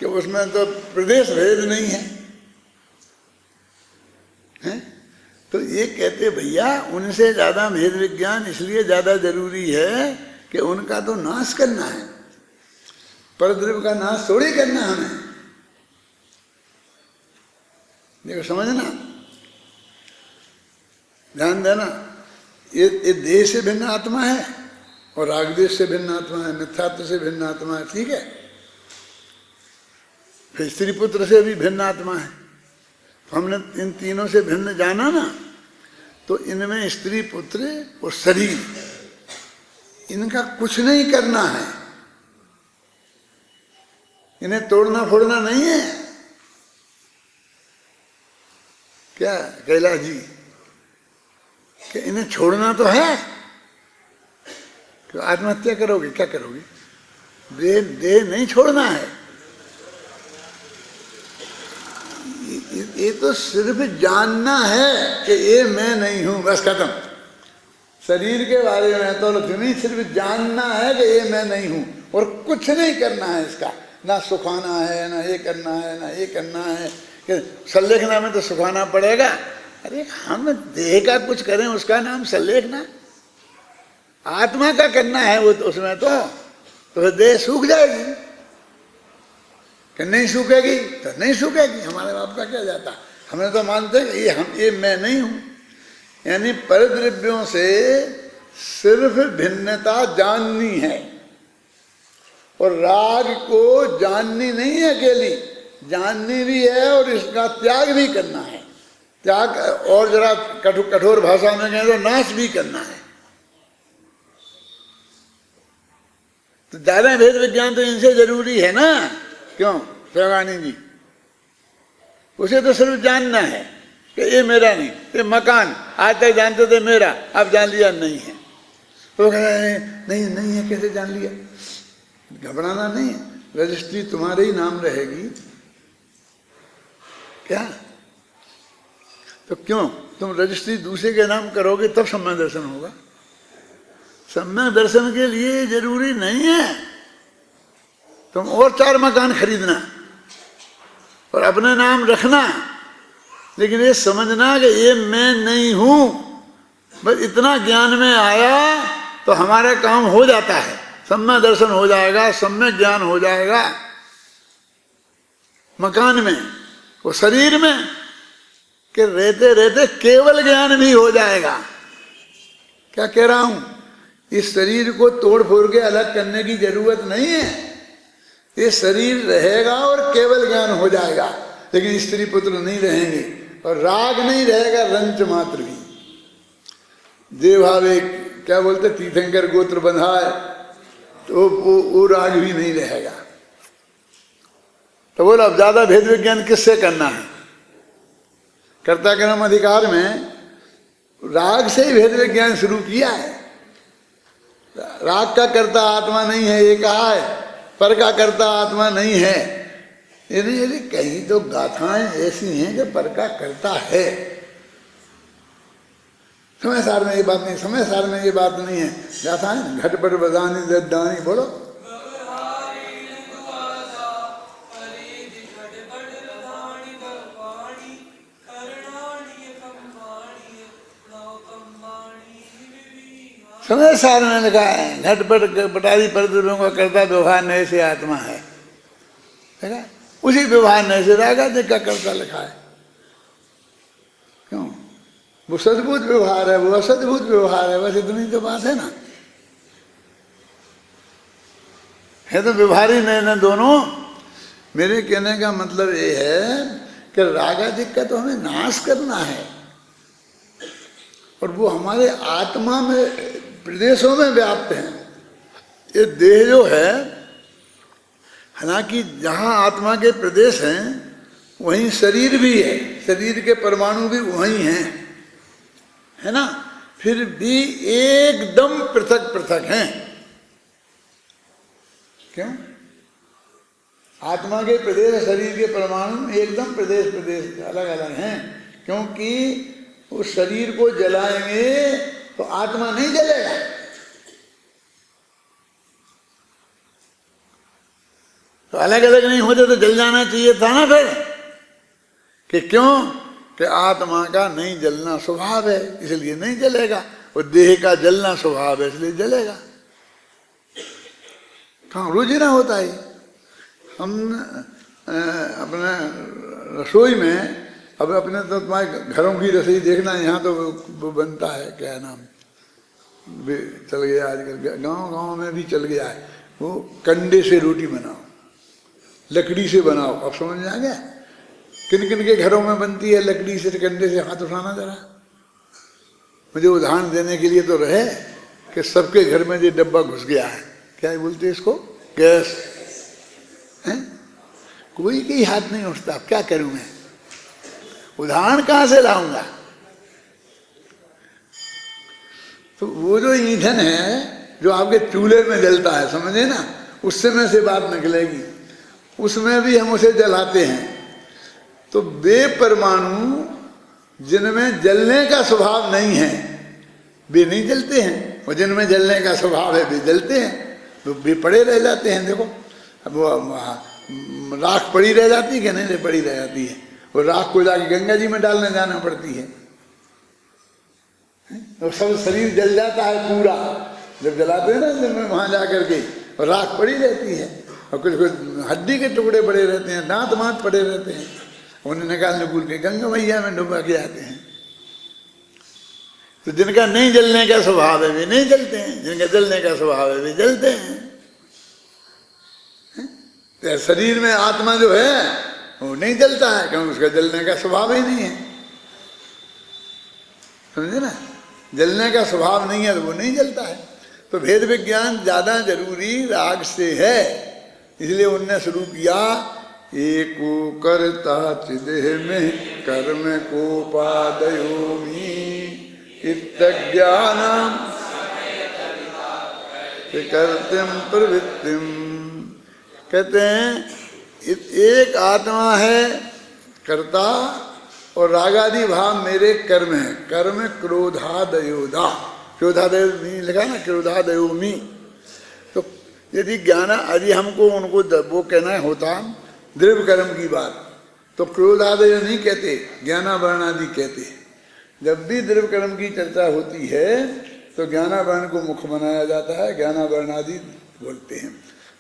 कि उसमें तो प्रदेश भेद नहीं है, है? तो ये कहते भैया उनसे ज्यादा भेद विज्ञान इसलिए ज्यादा जरूरी है कि उनका तो नाश करना है, परद्रव्य का नाश थोड़ी करना है हमें। देखो समझना, ध्यान देना, ये देह से भिन्न आत्मा है और रागदेश से भिन्न आत्मा है, मिथ्यात्व से भिन्न आत्मा है, ठीक है। फिर स्त्री पुत्र से भी भिन्न आत्मा है। तो हमने इन तीनों से भिन्न जाना ना, तो इनमें स्त्री पुत्र और शरीर, इनका कुछ नहीं करना है, इन्हें तोड़ना फोड़ना नहीं है। क्या कैलाश जी, कि इन्हें छोड़ना तो है, तो आत्महत्या करोगे, क्या करोगे? देह नहीं छोड़ना है। ये तो सिर्फ जानना है कि ये मैं नहीं हूं, बस खत्म। शरीर के बारे में तो नहीं, सिर्फ जानना है कि ये मैं नहीं हूं, और कुछ नहीं करना है इसका, ना सुखाना है, ना ये करना है, ना ये करना है। कि संलेखना में तो सुखाना पड़ेगा। अरे हम देह का कुछ करें उसका नाम संलेखना, आत्मा का करना है वो तो उसमें तो देह सूख जाएगी। कि नहीं सूखेगी तो नहीं सूखेगी, हमारे बाप का क्या जाता। हमें तो मानते हैं ये मैं नहीं हूं। यानी परद्रव्यों से सिर्फ भिन्नता जाननी है, और राग को जाननी नहीं है, अकेली जाननी भी है और इसका त्याग भी करना है। त्याग और जरा कठोर भाषा में कहें तो नाश भी करना है। तो ज्यादा भेद विज्ञान तो इनसे जरूरी है ना, क्यों शिवानी जी? उसे तो सिर्फ जानना है कि ये मेरा नहीं, ये मकान आज तक जानते थे मेरा, अब जान लिया नहीं है। तो कह रहे हैं नहीं है, कैसे जान लिया? घबराना नहीं है, रजिस्ट्री तुम्हारे ही नाम रहेगी। क्या? तो क्यों तुम रजिस्ट्री दूसरे के नाम करोगे तब सम्यक दर्शन होगा? सम्यक दर्शन के लिए जरूरी नहीं है तुम और 4 मकान खरीदना और अपने नाम रखना, लेकिन ये समझना कि ये मैं नहीं हूं। बस इतना ज्ञान में आया तो हमारा काम हो जाता है, सम्यक दर्शन हो जाएगा, सम्यक ज्ञान हो जाएगा। मकान में, वो शरीर में, कि रहते रहते केवल ज्ञान भी हो जाएगा। क्या कह रहा हूं, इस शरीर को तोड़ फोड़ के अलग करने की जरूरत नहीं है। ये शरीर रहेगा और केवल ज्ञान हो जाएगा, लेकिन स्त्री पुत्र नहीं रहेंगे और राग नहीं रहेगा, रंच मात्र भी। देवभावे क्या बोलते, तीर्थंकर गोत्र बंधाए, तो वो राग भी नहीं रहेगा। तो बोला अब ज्यादा भेद विज्ञान किससे करना है? कर्ता कर्म अधिकार में राग से ही भेद विज्ञान शुरू किया है। राग का कर्ता आत्मा नहीं है ये कहा है, पर का कर्ता आत्मा नहीं है ये नहीं है। कहीं तो गाथाएं ऐसी हैं जो पर का कर्ता है। समय सार में ये बात नहीं, समय सार में ये बात नहीं है। गाथाएं घटपट बदानी ददानी, बोलो समय सार में लिखा है, घटपट पटारी परद्रव्यों का कर्ता व्यवहार नए से आत्मा है, देखा? उसी व्यवहार नए से रागादिक का कर्ता लिखा है। क्यों? वो सद्भूत व्यवहार है, वो असद्भूत व्यवहार है, बस इतनी तो बात है ना। है तो व्यवहारी नए दोनों। मेरे कहने का मतलब ये है कि रागादिक का तो हमें नाश करना है, और वो हमारे आत्मा में प्रदेशों में व्याप्त हैं। ये देह जो है, हालांकि जहाँ आत्मा के प्रदेश हैं वहीं शरीर भी है, शरीर के परमाणु भी वहीं हैं, है ना, फिर भी एकदम पृथक पृथक हैं। क्यों? आत्मा के प्रदेश शरीर के परमाणु एकदम प्रदेश प्रदेश अलग अलग हैं, क्योंकि उस शरीर को जलाएंगे तो आत्मा नहीं जलेगा। तो अलग अलग नहीं होते तो जल जाना चाहिए था ना फिर, कि क्यों? कि आत्मा का नहीं जलना स्वभाव है, इसलिए नहीं जलेगा, और देह का जलना स्वभाव है इसलिए जलेगा। कहाँ रोज ना होता है। हम अपने रसोई में, अब अपने तो तुम्हारे घरों की रसोई देखना, यहाँ तो वो बनता है, क्या नाम चल गया आजकल, गांव में भी चल गया है, वो कंडे से रोटी बनाओ, लकड़ी से बनाओ। अब समझ में आ गया किन किन के घरों में बनती है लकड़ी से, कंडे से। हाथ उठाना जरा, मुझे उदाहरण देने के लिए तो रहे कि सबके घर में ये डब्बा घुस गया है, क्या बोलते हैं इसको, गैस है। कोई के हाथ नहीं उठता, क्या करूं मैं, उदाहरण कहां से लाऊंगा। तो वो जो ईंधन है जो आपके चूल्हे में जलता है, समझे ना, उससे में से बात निकलेगी, उसमें भी हम उसे जलाते हैं। तो वे परमाणु जिनमें जलने का स्वभाव नहीं है वे नहीं जलते हैं, और जिनमें जलने का स्वभाव है वे जलते हैं, तो वे पड़े रह जाते हैं। देखो अब वो राख पड़ी रह जाती है कि नहीं पड़ी रह जाती है, वो राख को जाके गंगा जी में डालने जाना पड़ती है, तो सब शरीर जल जाता है पूरा। जब जलाते हैं ना जब में वहां जाकर के, और राख पड़ी रहती है, और कुछ कुछ हड्डी के टुकड़े पड़े रहते हैं, दांत मांत पड़े रहते हैं, उन्हें निकाल निकूल के गंगा मैया में डुबा के आते हैं। तो जिनका नहीं जलने का स्वभाव है वे नहीं जलते हैं, जिनका जलने का स्वभाव है वे जलते हैं। तो शरीर में आत्मा जो है वो नहीं जलता है, क्योंकि उसका जलने का स्वभाव ही नहीं है, समझे ना, जलने का स्वभाव नहीं है तो वो नहीं जलता है। तो भेद विज्ञान ज्यादा जरूरी राग से है, इसलिए उनने शुरू किया एको करता चिदेह में कर्म को पादयोमी इत्तज्ञानम करतिम प्रवृत्तिम। कहते हैं एक आत्मा है कर्ता, और रागादि भाव मेरे कर्म है। कर्म क्रोधादयोदा, क्रोधादय लिखा ना, क्रोधादयोमी। तो यदि ज्ञान यदि हमको उनको वो कहना होता द्रव्य कर्म की बात, तो क्रोधादय नहीं कहते, ज्ञानावरणादि कहते। जब भी द्रव्य कर्म की चर्चा होती है तो ज्ञानावरण को मुख्य बनाया जाता है, ज्ञानावरणादि बोलते हैं।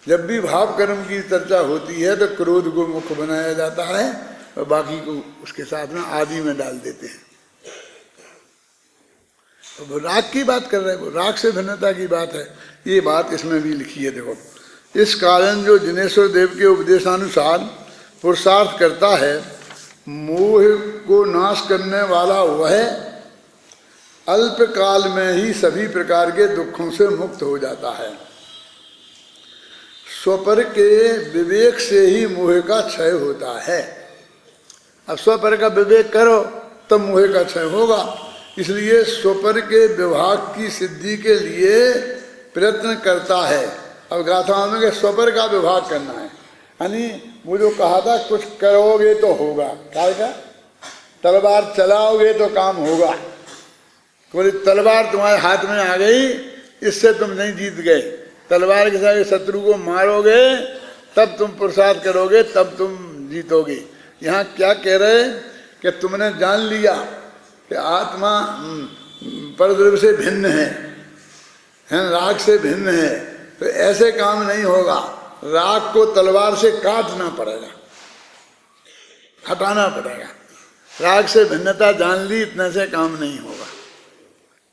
जब भी भाव कर्म की चर्चा होती है तो क्रोध को मुख्य बनाया जाता है, और बाकी को उसके साथ में आदि में डाल देते हैं। वो राग की बात कर रहे हैं, वो राग से भिन्नता की बात है। ये बात इसमें भी लिखी है, देखो। इस कारण जो जिनेश्वर देव के उपदेशानुसार पुरुषार्थ करता है, मोह को नाश करने वाला वह अल्प काल में ही सभी प्रकार के दुखों से मुक्त हो जाता है। स्वपर के विवेक से ही मोह का क्षय होता है। अब स्वपर का विवेक करो तब मोह का क्षय होगा। इसलिए स्वपर के विभाग की सिद्धि के लिए प्रयत्न करता है। अब गाथा में स्वपर का विभाग करना है, यानी वो जो कहा था कुछ करोगे तो होगा, क्या तलवार चलाओगे तो काम होगा। बोले तलवार तुम्हारे हाथ में आ गई, इससे तुम नहीं जीत गए। तलवार के साथ शत्रु को मारोगे तब तुम पुरुषार्थ करोगे, तब तुम जीतोगे। यहाँ क्या कह रहे कि तुमने जान लिया कि आत्मा परद्रव्य से भिन्न है, राग से भिन्न है, तो ऐसे काम नहीं होगा। राग को तलवार से काटना पड़ेगा, हटाना पड़ेगा। राग से भिन्नता जान ली, इतने से काम नहीं होगा।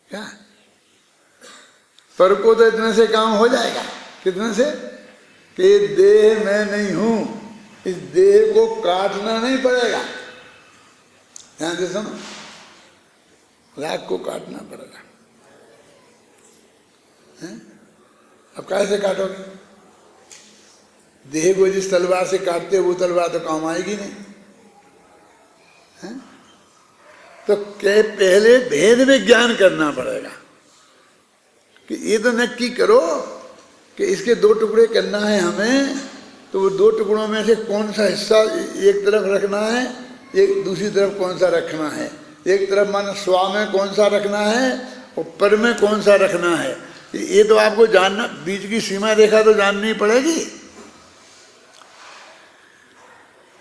क्या पर को तो इतने से काम हो जाएगा। कितने से? कि देह मैं नहीं हूं, इस देह को काटना नहीं पड़ेगा। ध्यान से सुनो, राग को काटना पड़ेगा। अब कैसे काटोगे? देह को जिस तलवार से काटते हो वो तलवार तो काम आएगी नहीं है? तो क्या पहले भेद विज्ञान करना पड़ेगा कि ये तो नक्की करो कि इसके दो टुकड़े करना है हमें, तो वो दो टुकड़ों में से कौन सा हिस्सा एक तरफ रखना है, एक दूसरी तरफ कौन सा रखना है। एक तरफ मानो स्वा में कौन सा रखना है और पर में कौन सा रखना है, ये तो आपको जानना, बीच की सीमा रेखा तो जाननी पड़ेगी।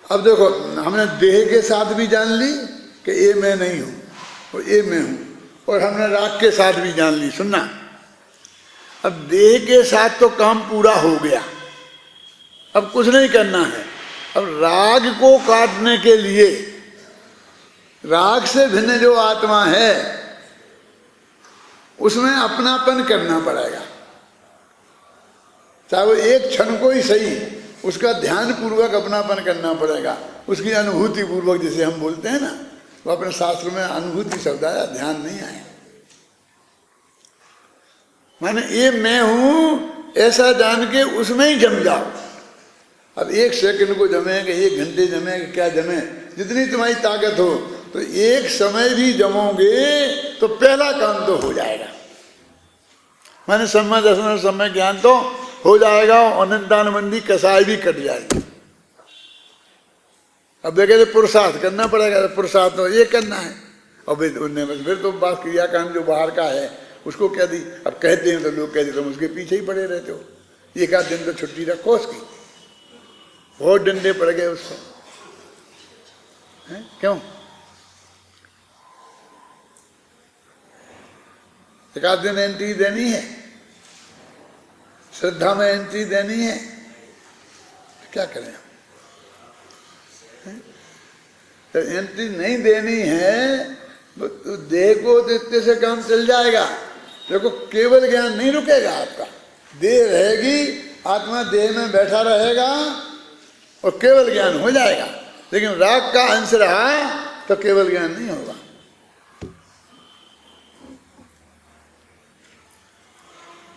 अब देखो, हमने देह के साथ भी जान ली कि ये मैं नहीं हूं और ये मैं हूं, और हमने राग के साथ भी जान ली। सुनना, अब देह के साथ तो काम पूरा हो गया, अब कुछ नहीं करना है। अब राग को काटने के लिए राग से भिन्न जो आत्मा है उसमें अपनापन करना पड़ेगा। चाहे वो एक क्षण को ही सही, उसका ध्यान पूर्वक अपनापन करना पड़ेगा, उसकी अनुभूति पूर्वक, जिसे हम बोलते हैं ना, वो अपने शास्त्र में अनुभूति शब्द आया, ध्यान नहीं आया। माने ये मैं हूं ऐसा जान के उसमें ही जम जाओ। अब एक सेकंड को जमेगा, एक घंटे जमेगा, क्या जमे, जितनी तुम्हारी ताकत हो, तो एक समय भी जमोगे तो पहला काम तो हो जाएगा। माने समय दर्शन समय ज्ञान तो हो जाएगा, अनंतानुबंधी कसाई भी कट जाएगी। अब देखे तो पुरुषार्थ करना पड़ेगा, तो पुरुषार्थ तो ये करना है। और फिर तो बात क्रियाकांड जो बाहर का है उसको कह दी। अब कहते हैं तो लोग कहते तुम उसके पीछे ही पड़े रहते हो, एक आध दिन तो छुट्टी रखो उसकी। बहुत डंडे पड़ गए उसको, क्यों? एक आध दिन एंट्री देनी है, श्रद्धा में एंट्री देनी है, क्या करें? तो एंट्री नहीं देनी है तो देह को देते से काम चल जाएगा। देखो, केवल ज्ञान नहीं रुकेगा आपका, देह रहेगी, आत्मा देह में बैठा रहेगा और केवल ज्ञान हो जाएगा। लेकिन राग का अंश रहा तो केवल ज्ञान नहीं होगा।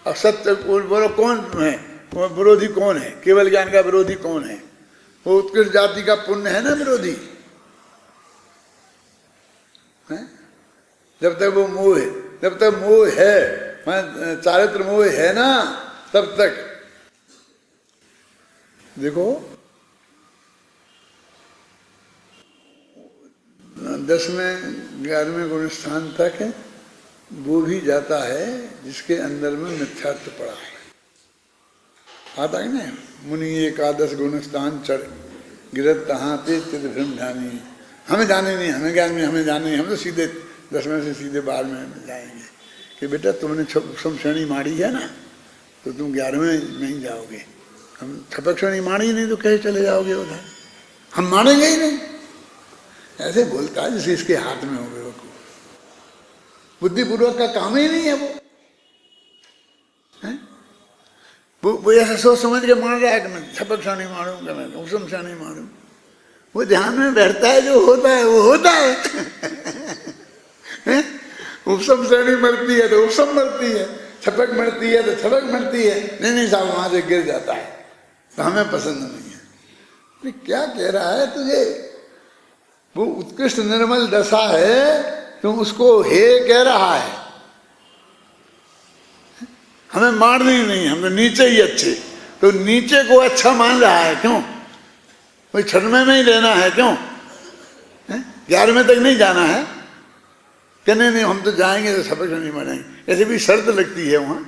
अब सत्य बोलो कौन है, विरोधी कौन है? केवल ज्ञान का विरोधी कौन है? वो उत्कृष्ट जाति का पुण्य है ना विरोधी। जब तक वो मोह है, जब तक मोह है, चारित्र मोह है ना, तब तक देखो 10वें 11वें गुण स्थान तक है, वो भी जाता है जिसके अंदर में मिथ्यात्व पड़ा है। आता है ना, मुनि एकादश गुण स्थान चढ़ गिरत तहाँ पे चित भ्रम ध्यानी। हमें जाने नहीं, हमें ज्ञान में हमें जाने नहीं, हम तो सीधे 10वें से सीधे 12वें जाएंगे कि बेटा तुमने छम श्रेणी मारी है ना, तो तुम 11वें नहीं जाओगे। हम छपक श्रेणी मारी नहीं तो कैसे चले जाओगे उधर? हम मानेंगे ही नहीं। ऐसे बोलता है जैसे इसके हाथ में हो गए। बुद्धिपूर्वक का काम ही नहीं है वो, है? वो ऐसा सोच समझ के मार रहा है कि मैं छपक सा नहीं मारूंगा, मैं उपसम सा नहीं मारूं। वो ध्यान में बैठता है, जो होता है वो होता है। उपसम श्रेणी मरती है तो उपसम मरती है, छपक मरती है तो छपक मरती है। नहीं साहब वहां से गिर जाता है, तो हमें पसंद नहीं है। क्या कह रहा है तुझे? वो उत्कृष्ट निर्मल दशा है, तुम उसको हे कह रहा है। हमें मारनी नहीं, हम तो नीचे ही अच्छे, तो नीचे को अच्छा मान रहा है क्यों? कोई 6वें में ही रहना है क्यों? 11वें तक नहीं जाना है? कहने नहीं हम तो जाएंगे तो सबक नहीं मानेंगे, ऐसे भी शर्त लगती है वहां।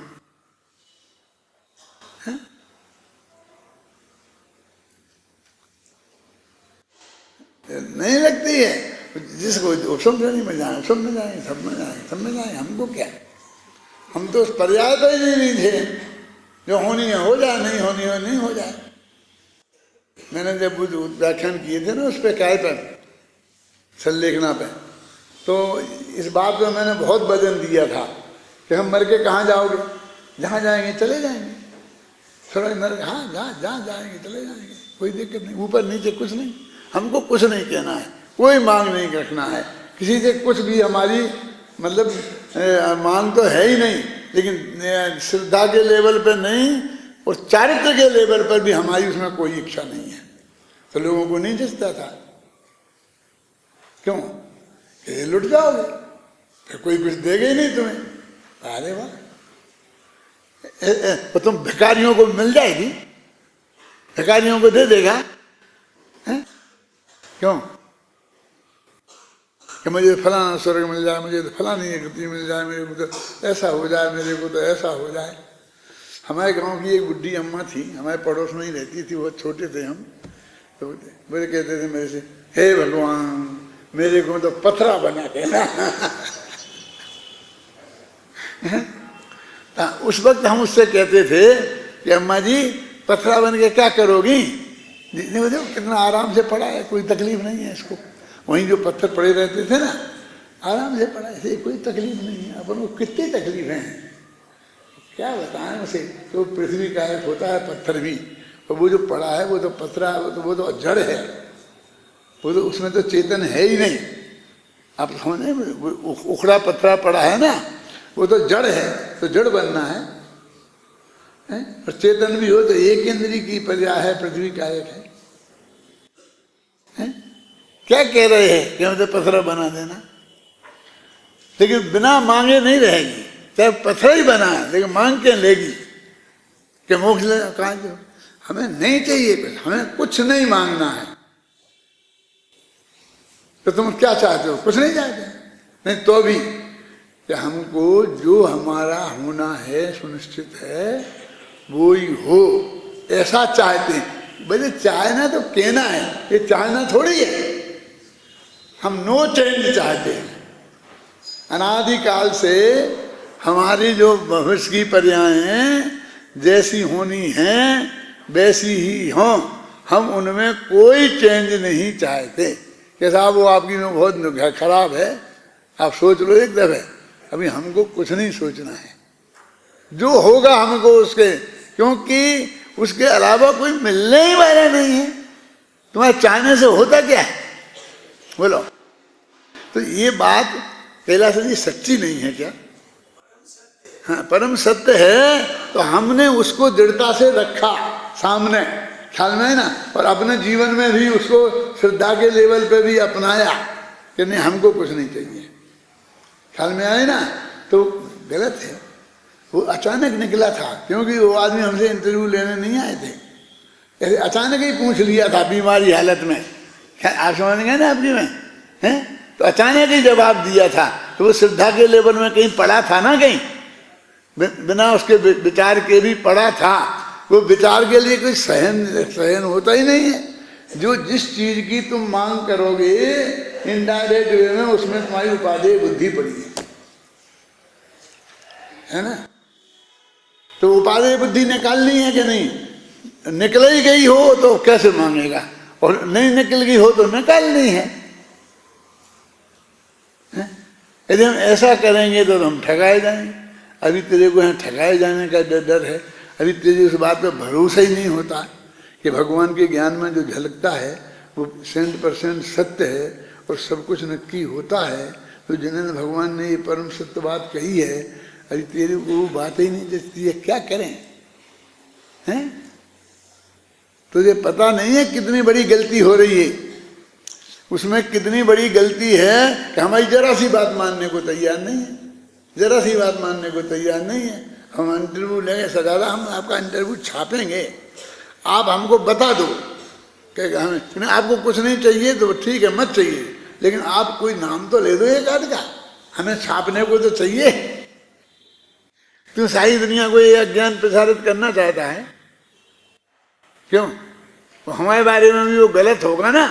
नहीं लगती है। जिसको उपसम श्रेणी में जाए उपसम में जाए, सब में जाए, सब में जाए, हमको क्या? हम तो उस पर्याय पर ही नहीं थे। जो होनी है हो जाए, नहीं होनी है नहीं हो जाए। मैंने जब व्याख्यान किए थे ना उस पे काय पर संलेखना पे, तो इस बात पे मैंने बहुत वजन दिया था कि हम मर के कहाँ जाओगे? जहाँ जाएंगे चले जाएंगे। थोड़ा नर हाँ जहाँ जाएंगे चले जाएंगे, कोई दिक्कत नहीं। ऊपर नीचे कुछ नहीं, हमको कुछ नहीं कहना है, कोई मांग नहीं रखना है किसी से। कुछ भी हमारी मतलब मांग तो है ही नहीं, लेकिन श्रद्धा के लेवल पे नहीं और चारित्र के लेवल पर भी हमारी उसमें कोई इच्छा नहीं है। तो लोगों को नहीं जचता था। क्यों? ये लुट जाओगे, फिर कोई कुछ देगा ही नहीं तुम्हें। अरे वाह, तो तुम भिखारियों को मिल जाएगी, भिखारियों को दे देगा है? क्यों? कि मुझे फलाना स्वर्ग मिल जाए, मुझे तो फलानी गति मिल जाए, मेरे को तो ऐसा हो जाए, मेरे को तो ऐसा हो जाए। हमारे गांव की एक बुढ़ी अम्मा थी, हमारे पड़ोस में ही रहती थी, बहुत छोटे थे हम। तो बोले कहते थे मेरे से, हे भगवान मेरे को तो पथरा बना के ना। उस वक्त हम उससे कहते थे कि अम्मा जी पथरा बन के क्या करोगी? देखो कितना आराम से पड़ा है, कोई तकलीफ नहीं है इसको। वहीं जो पत्थर पड़े रहते थे ना, आराम से पड़ा है, कोई तकलीफ नहीं है। अपन को कितनी तकलीफ है, क्या बताएं उसे। तो पृथ्वी का एक होता है पत्थर भी, और वो जो पड़ा है वो तो पथरा है, वो तो जड़ है, वो तो उसमें तो चेतन है ही नहीं। आप समझे, उखड़ा पथरा पड़ा है ना, वो तो जड़ है, तो जड़ बनना है। और चेतन भी हो तो एक इंद्री की पर्याय है, पृथ्वी का एक है। क्या कह रहे हैं कि मुझे पथरा बना देना? लेकिन बिना मांगे नहीं रहेगी, चाहे पथरा ही बना है, लेकिन मांग के लेगी कि मोक्ष ले। कहा जो हमें नहीं चाहिए कुछ, हमें कुछ नहीं मांगना है। तो तुम क्या चाहते हो? कुछ नहीं चाहते? नहीं तो भी कि हमको जो हमारा होना है सुनिश्चित है वो ही हो, ऐसा चाहते हैं। बोले चाहना तो कहना है, ये चाहना थोड़ी है। हम नो चेंज चाहते हैं। अनादिकाल से हमारी जो भविष्य की पर्याय हैं, जैसी होनी हैं वैसी ही हों, हम उनमें कोई चेंज नहीं चाहते। कि साहब वो आपकी में बहुत खराब है, आप सोच लो एक दफे। अभी हमको कुछ नहीं सोचना है, जो होगा हमको उसके, क्योंकि उसके अलावा कोई मिलने ही वाला नहीं है। तुम्हारे चाहने से होता क्या है बोलो? तो ये बात कैलाश जी सच्ची नहीं है क्या? हाँ, परम सत्य है। तो हमने उसको दृढ़ता से रखा सामने, ख्याल में है ना, और अपने जीवन में भी उसको श्रद्धा के लेवल पे भी अपनाया कि नहीं हमको कुछ नहीं चाहिए। ख्याल में आए ना? तो गलत है, वो अचानक निकला था, क्योंकि वो आदमी हमसे इंटरव्यू लेने नहीं आए थे, ऐसे अचानक ही पूछ लिया था बीमारी हालत में। आप समझ गए ना आपकी में है? तो अचानक ही जवाब दिया था। तो वो श्रद्धा के लेवल में कहीं पड़ा था ना, कहीं बिना उसके विचार के भी पड़ा था। वो विचार के लिए कोई सहन होता ही नहीं है। जो जिस चीज की तुम मांग करोगे इनडायरेक्ट वे में, उसमें तुम्हारी उपादेय बुद्धि पड़ी है ना। तो उपादेय बुद्धि निकालनी है कि नहीं? निकल ही गई हो तो कैसे मांगेगा, और नहीं निकल गई हो तो निकालनी है। यदि हम ऐसा करेंगे तो हम ठगाए जाएंगे। अभी तेरे को यहाँ ठगाए जाने का डर है। अभी तेरे उस बात पर भरोसा ही नहीं होता कि भगवान के ज्ञान में जो झलकता है वो 100% सत्य है और सब कुछ नक्की होता है। तो जिन्होंने भगवान ने ये परम सत्य बात कही है, अभी तेरे को वो बात ही नहीं जचती है, क्या करें? हैं? तुझे पता नहीं है कितनी बड़ी गलती हो रही है। उसमें कितनी बड़ी गलती है कि हमारी जरा सी बात मानने को तैयार नहीं है, जरा सी बात मानने को तैयार नहीं है। हम इंटरव्यू लेंगे, सदादा हम आपका इंटरव्यू छापेंगे, आप हमको बता दो कि हमें आपको कुछ नहीं चाहिए तो ठीक है, मत चाहिए, लेकिन आप कोई नाम तो ले दो एक आध का, हमें छापने को तो चाहिए। क्यों सारी दुनिया को ये अज्ञान प्रसारित करना चाहता है? क्यों? तो हमारे बारे में भी वो गलत होगा ना,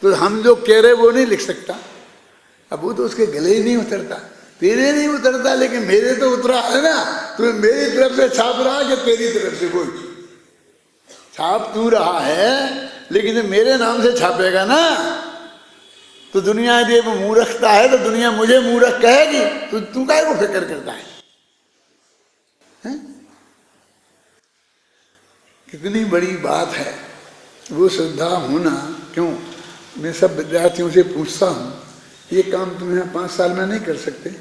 तो हम जो कह रहे वो नहीं लिख सकता। अब वो तो उसके गले ही नहीं उतरता, तेरे नहीं उतरता, लेकिन मेरे तो उतरा है ना। तो मेरी तरफ से छाप रहा कि तेरी तरफ से? कोई छाप तू रहा है, लेकिन मेरे नाम से छापेगा ना। तो दुनिया यदि वो मूर्खता है तो दुनिया मुझे मूर्ख कहेगी, तो तू काहे को फिक्र करता है? कितनी बड़ी बात है वो श्रद्धा होना। क्यों? मैं सब विद्यार्थियों से पूछता हूँ, ये काम तुम्हें 5 साल में नहीं कर सकते,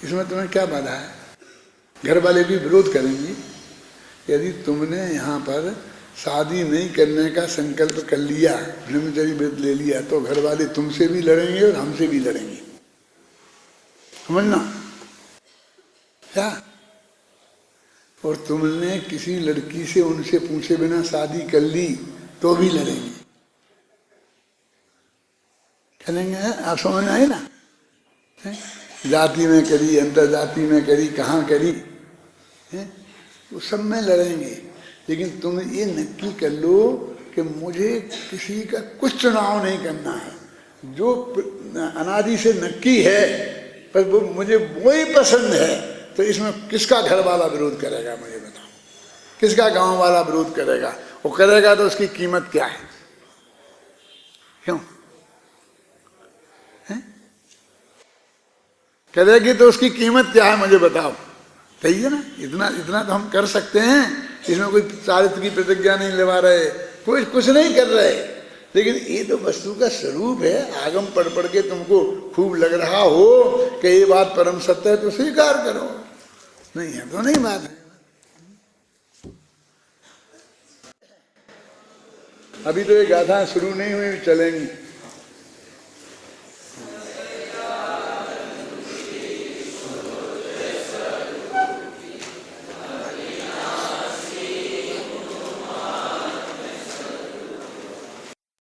इसमें तुम्हें क्या बाधा है? घर वाले भी विरोध करेंगे। यदि तुमने यहाँ पर शादी नहीं करने का संकल्प कर लिया, ब्रह्मचर्य व्रत ले लिया, तो घर वाले तुमसे भी लड़ेंगे और हमसे भी लड़ेंगे, समझना क्या? और तुमने किसी लड़की से उनसे पूछे बिना शादी कर ली तो भी लड़ेंगे, चलेंगे। आप समझ आए ना? जाति में करी, अंतर जाति में करी, कहाँ करी, वो सब में लड़ेंगे। लेकिन तुम ये नक्की कर लो कि मुझे किसी का कुछ चुनाव नहीं करना है। जो अनादि से नक्की है, पर वो मुझे वही पसंद है, तो इसमें किसका घर वाला विरोध करेगा? मुझे बताओ, किसका गांव वाला विरोध करेगा? वो करेगा तो उसकी कीमत क्या है? क्यों करेगी तो उसकी कीमत क्या है? मुझे बताओ। सही है ना? इतना तो हम कर सकते हैं, इसमें कोई चारित्र की प्रतिज्ञा नहीं लगा रहे, कोई कुछ नहीं कर रहे। लेकिन ये तो वस्तु का स्वरूप है। आगम पढ़ पढ़ के तुमको खूब लग रहा हो कि ये बात परम सत्य है, तो स्वीकार करो। नहीं है तो नहीं बात है। अभी तो ये गाथा शुरू नहीं हुई, चलेंगी।